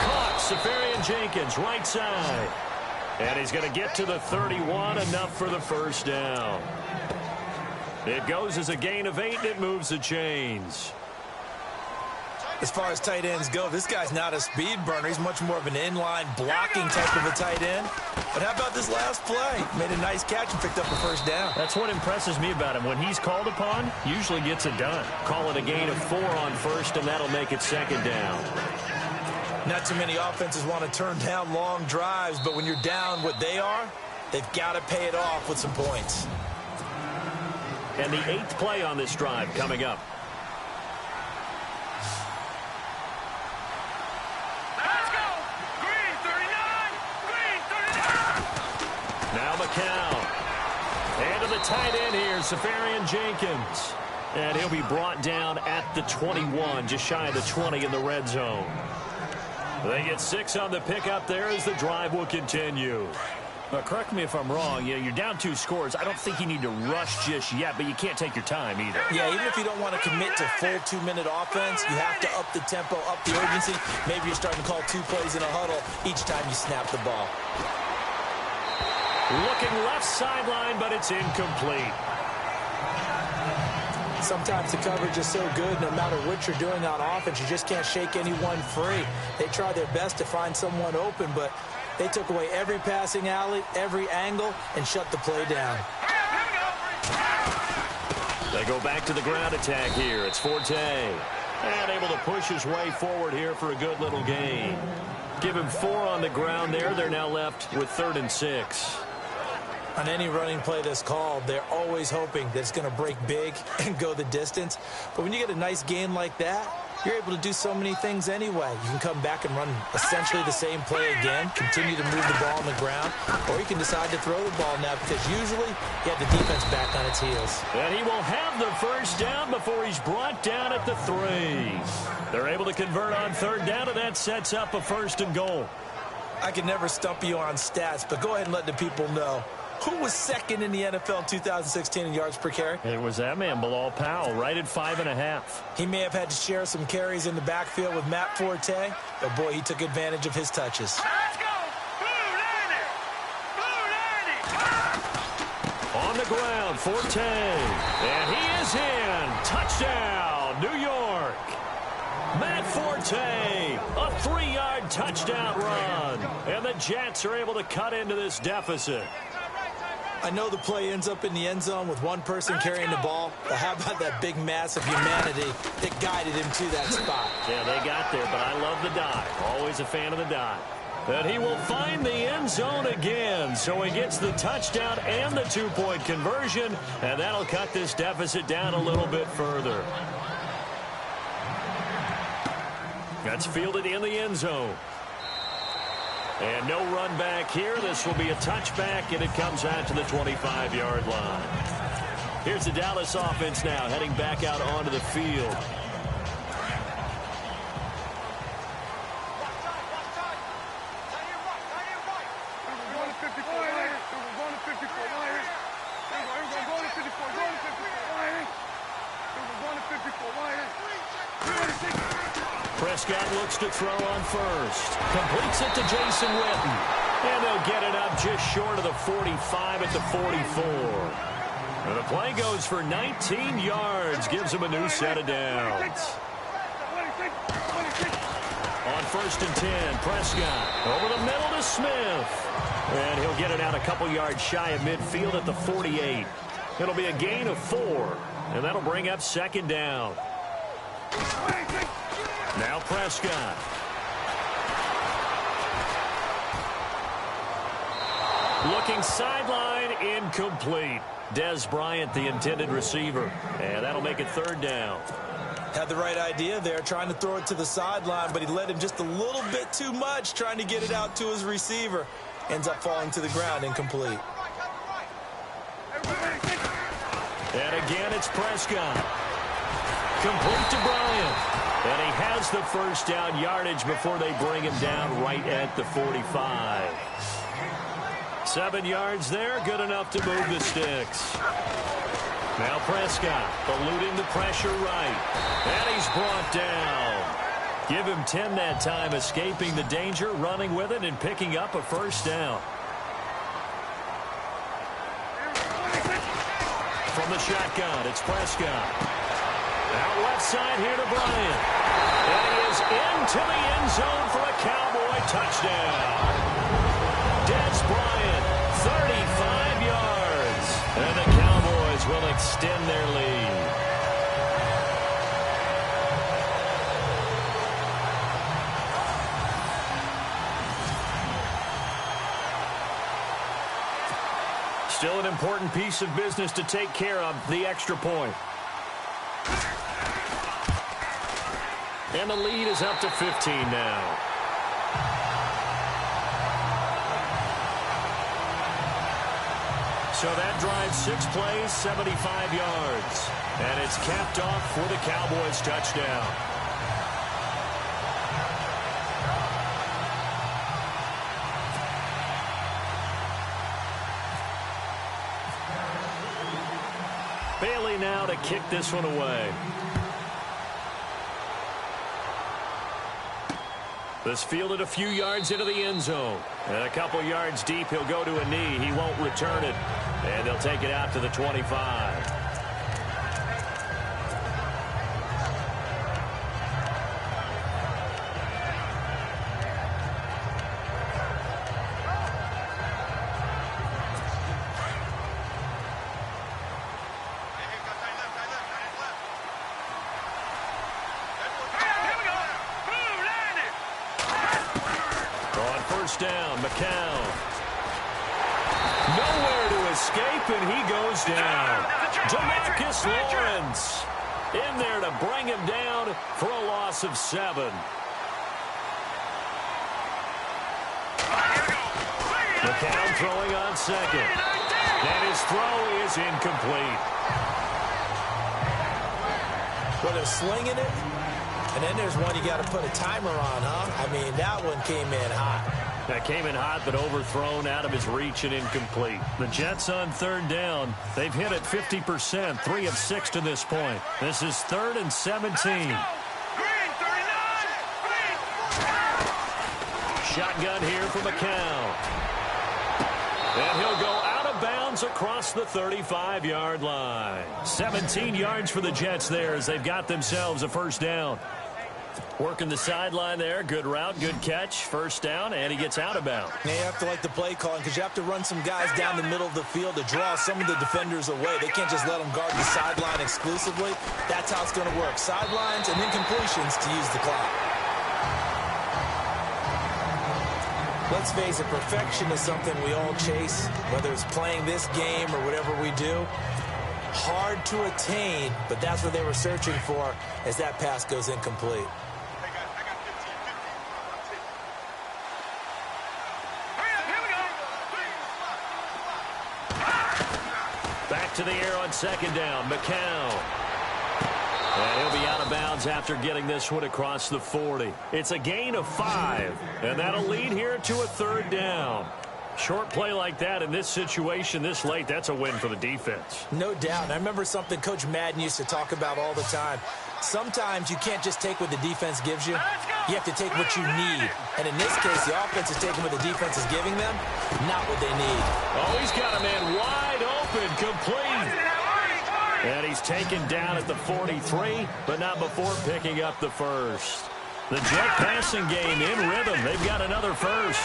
Caught, Safarian Jenkins, right side. And he's going to get to the 31, enough for the first down. It goes as a gain of 8, and it moves the chains. As far as tight ends go, this guy's not a speed burner. He's much more of an inline blocking type of a tight end. But how about this last play? Made a nice catch and picked up a first down. That's what impresses me about him. When he's called upon, usually gets it done. Call it a gain of 4 on first, and that'll make it 2nd down. Not too many offenses want to turn down long drives, but when you're down what they are, they've got to pay it off with some points. And the 8th play on this drive coming up. Let's go. Green 39! Green 39! Now McCown. And to the tight end here, Safarian Jenkins. And he'll be brought down at the 21, just shy of the 20 in the red zone. They get 6 on the pickup there as the drive will continue. Correct me if I'm wrong. You're down 2 scores. I don't think you need to rush just yet, but you can't take your time either. Yeah, even if you don't want to commit to full 2-minute offense, you have to up the tempo, up the urgency. Maybe you're starting to call 2 plays in a huddle each time you snap the ball. Looking left sideline, but it's incomplete. Sometimes the coverage is so good, no matter what you're doing on offense, you just can't shake anyone free. They try their best to find someone open, but they took away every passing alley, every angle, and shut the play down. They go back to the ground attack here. It's Forte. And able to push his way forward here for a good little gain. Give him 4 on the ground there. They're now left with 3rd and 6. On any running play that's called, they're always hoping that it's going to break big and go the distance. But when you get a nice gain like that, you're able to do so many things anyway. You can come back and run essentially the same play again, continue to move the ball on the ground, or you can decide to throw the ball now because usually you have the defense back on its heels. And he will have the first down before he's brought down at the 3. They're able to convert on 3rd down, and that sets up a 1st and goal. I can never stump you on stats, but go ahead and let the people know. Who was second in the NFL in 2016 in yards per carry? It was that man, Bilal Powell, right at 5.5. He may have had to share some carries in the backfield with Matt Forte, but boy, he took advantage of his touches. Let's go! Blue 90! On the ground, Forte. And he is in. Touchdown, New York. Matt Forte, a 3-yard touchdown run. And the Jets are able to cut into this deficit. I know the play ends up in the end zone with one person carrying the ball, but how about that big mass of humanity that guided him to that spot? Yeah, they got there, but I love the dive. Always a fan of the dive. And he will find the end zone again, so he gets the touchdown and the 2-point conversion, and that'll cut this deficit down a little bit further. That's fielded in the end zone. And no run back here. This will be a touchback, and it comes out to the 25-yard line. Here's the Dallas offense now, heading back out onto the field. Prescott looks to throw on first. Completes it to Jason Witten. And they'll get it up just short of the 45 at the 44. And the play goes for 19 yards. Gives him a new set of downs. On 1st and 10, Prescott over the middle to Smith. And he'll get it out a couple yards shy of midfield at the 48. It'll be a gain of 4. And that'll bring up 2nd down. Now Prescott. Looking sideline, incomplete. Dez Bryant, the intended receiver. And that'll make it 3rd down. Had the right idea there, trying to throw it to the sideline, but he led him just a little bit too much, trying to get it out to his receiver. Ends up falling to the ground, incomplete. And again, it's Prescott. Complete to Bryant. And he has the 1st down yardage before they bring him down right at the 45. 7 yards there, good enough to move the sticks. Now Prescott eluding the pressure right. And he's brought down. Give him 10 that time, escaping the danger, running with it, and picking up a 1st down. From the shotgun, it's Prescott. Out left side here to Bryant. And he is into the end zone for a Cowboy touchdown. Dez Bryant, 35 yards. And the Cowboys will extend their lead. Still an important piece of business to take care of, the extra point. And the lead is up to 15 now. So that drives 6 plays, 75 yards. And it's capped off for the Cowboys touchdown. Bailey now to kick this one away. This fielded a few yards into the end zone. And a couple yards deep, he'll go to a knee. He won't return it. And they'll take it out to the 25. Down, McCown. Nowhere to escape, and he goes down. DeMarcus Lawrence in there to bring him down for a loss of 7. McCown throwing on 2nd. And his throw is incomplete. Well, they're slinging it. And then there's one you got to put a timer on, huh? I mean, that one came in hot. That came in hot, but overthrown out of his reach and incomplete. The Jets on third down. They've hit it 50%, 3 of 6 to this point. This is 3rd and 17. Shotgun here for McCown. And he'll go out of bounds across the 35-yard line. 17 yards for the Jets there as they've got themselves a first down. Working the sideline there. Good route, good catch. First down, and he gets out of bounds. You have to like the play calling because you have to run some guys down the middle of the field to draw some of the defenders away. They can't just let them guard the sideline exclusively. That's how it's going to work. Sidelines and incompletions to use the clock. Let's face it, perfection is something we all chase, whether it's playing this game or whatever we do. Hard to attain, but that's what they were searching for as that pass goes incomplete. Back to the air on second down, McCown. And he'll be out of bounds after getting this one across the 40. It's a gain of 5, and that'll lead here to a third down. Short play like that in this situation this late, that's a win for the defense. No doubt. I remember something Coach Madden used to talk about all the time. Sometimes you can't just take what the defense gives you. You have to take what you need. And in this case, the offense is taking what the defense is giving them, not what they need. Oh, he's got a man wide open, complete. And he's taken down at the 43, but not before picking up the first. The Jet passing game in rhythm. They've got another first.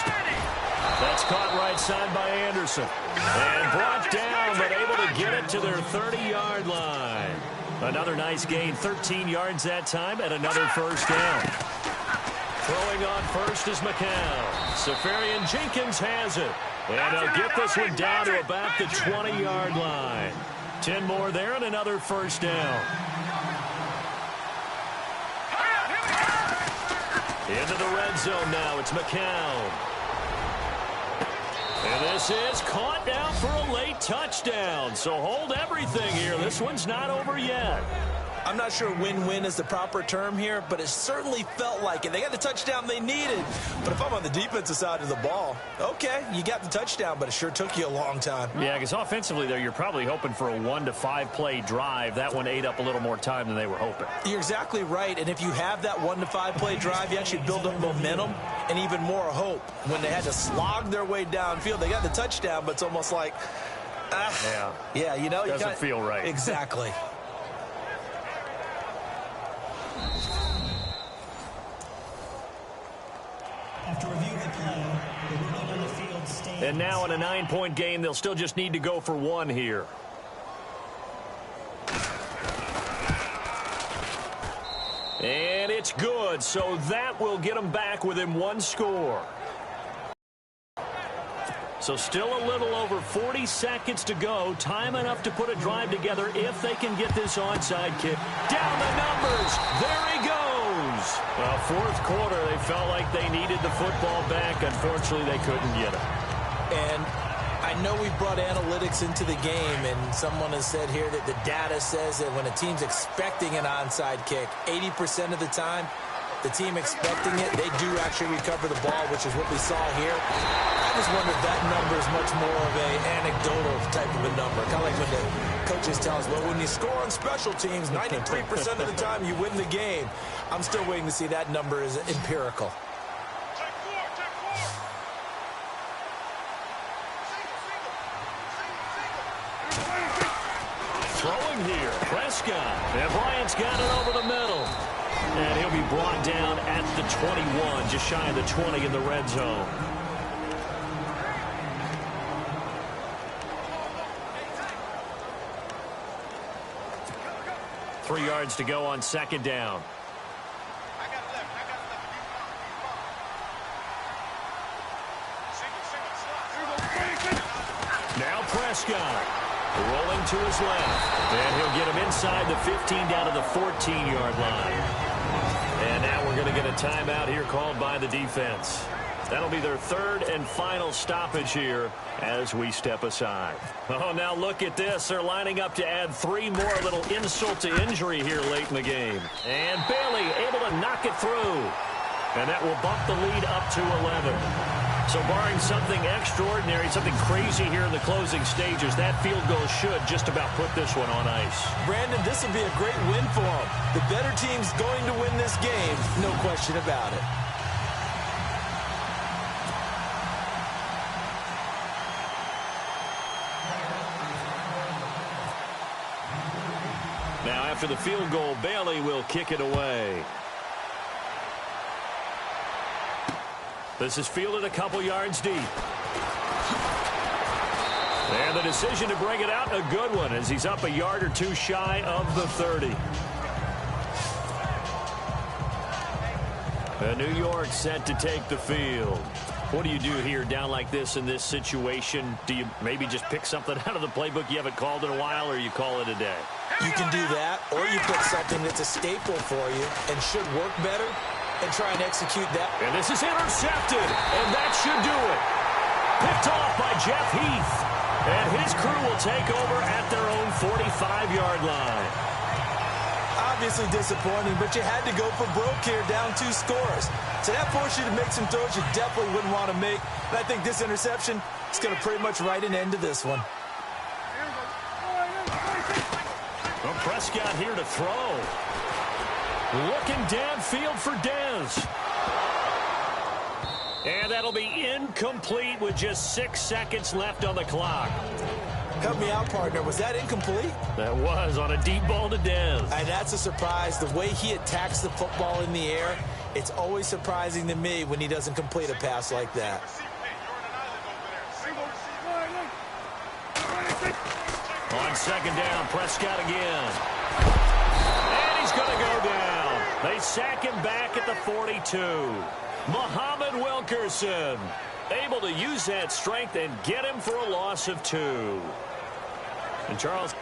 That's caught right side by Anderson. And brought down, but able to get it to their 30-yard line. Another nice gain, 13 yards that time, and another first down. Throwing on first is McCown. Safarian Jenkins has it. And he'll get this one down to about the 20-yard line. 10 more there and another first down. Into the red zone now. It's McCown. And this is caught down for a late touchdown. So hold everything here. This one's not over yet. I'm not sure win-win is the proper term here, but it certainly felt like it. They got the touchdown they needed. But if I'm on the defensive side of the ball, okay, you got the touchdown, but it sure took you a long time. Yeah, because offensively there, you're probably hoping for a 1 to 5 play drive. That one ate up a little more time than they were hoping. You're exactly right. And if you have that 1 to 5 play drive, you actually build up momentum and even more hope. When they had to slog their way downfield, they got the touchdown, but it's almost like, yeah, you know, doesn't feel right. Exactly. After review of the play, the ruling on the field stands. And now in a 9-point game, they'll still just need to go for 1 here. And it's good, so that will get them back within 1 score. So still a little over 40 seconds to go. Time enough to put a drive together if they can get this onside kick. Down the numbers. There he goes. Well, fourth quarter, they felt like they needed the football back. Unfortunately, they couldn't get it. And I know we brought analytics into the game, and someone has said here that the data says that when a team's expecting an onside kick, 80% of the time, the team expecting it, they do actually recover the ball, which is what we saw here. I just wonder if that number is much more of an anecdotal type of a number. Kind of like when the coaches tell us, well, when you score on special teams, 93% of the time you win the game. I'm still waiting to see that number is empirical. Throwing here, Prescott. And Bryant's got it over the middle. And he'll be brought down at the 21, just shy of the 20 in the red zone. Three yards to go on second down. Now Prescott rolling to his left. And he'll get him inside the 15 down to the 14-yard line. And now we're going to get a timeout here called by the defense. That'll be their third and final stoppage here as we step aside. Oh, now look at this. They're lining up to add 3 more, a little insult to injury here late in the game. And Bailey able to knock it through. And that will bump the lead up to 11. So barring something extraordinary, something crazy here in the closing stages, that field goal should just about put this one on ice. Brandon, this will be a great win for them. The better team's going to win this game, no question about it. Now after the field goal, Bailey will kick it away. This is fielded a couple yards deep. And the decision to bring it out, a good one, as he's up a yard or two shy of the 30. New York set to take the field. What do you do here down like this in this situation? Do you maybe just pick something out of the playbook you haven't called in a while, or you call it a day? You can do that, or you pick something that's a staple for you and should work better and try and execute that. And this is intercepted, and that should do it. Picked off by Jeff Heath. And his crew will take over at their own 45-yard line. Obviously disappointing, but you had to go for broke here, down 2 scores. So that forced you to make some throws you definitely wouldn't want to make. And I think this interception is going to pretty much write an end to this one. Well, Prescott here to throw. Looking downfield for Dez. And that'll be incomplete with just 6 seconds left on the clock. Help me out, partner. Was that incomplete? That was on a deep ball to Dez. And that's a surprise. The way he attacks the football in the air, it's always surprising to me when he doesn't complete a pass like that. On second down, Prescott again. And he's going to go down. They sack him back at the 42. Muhammad Wilkerson able to use that strength and get him for a loss of 2. And Charles...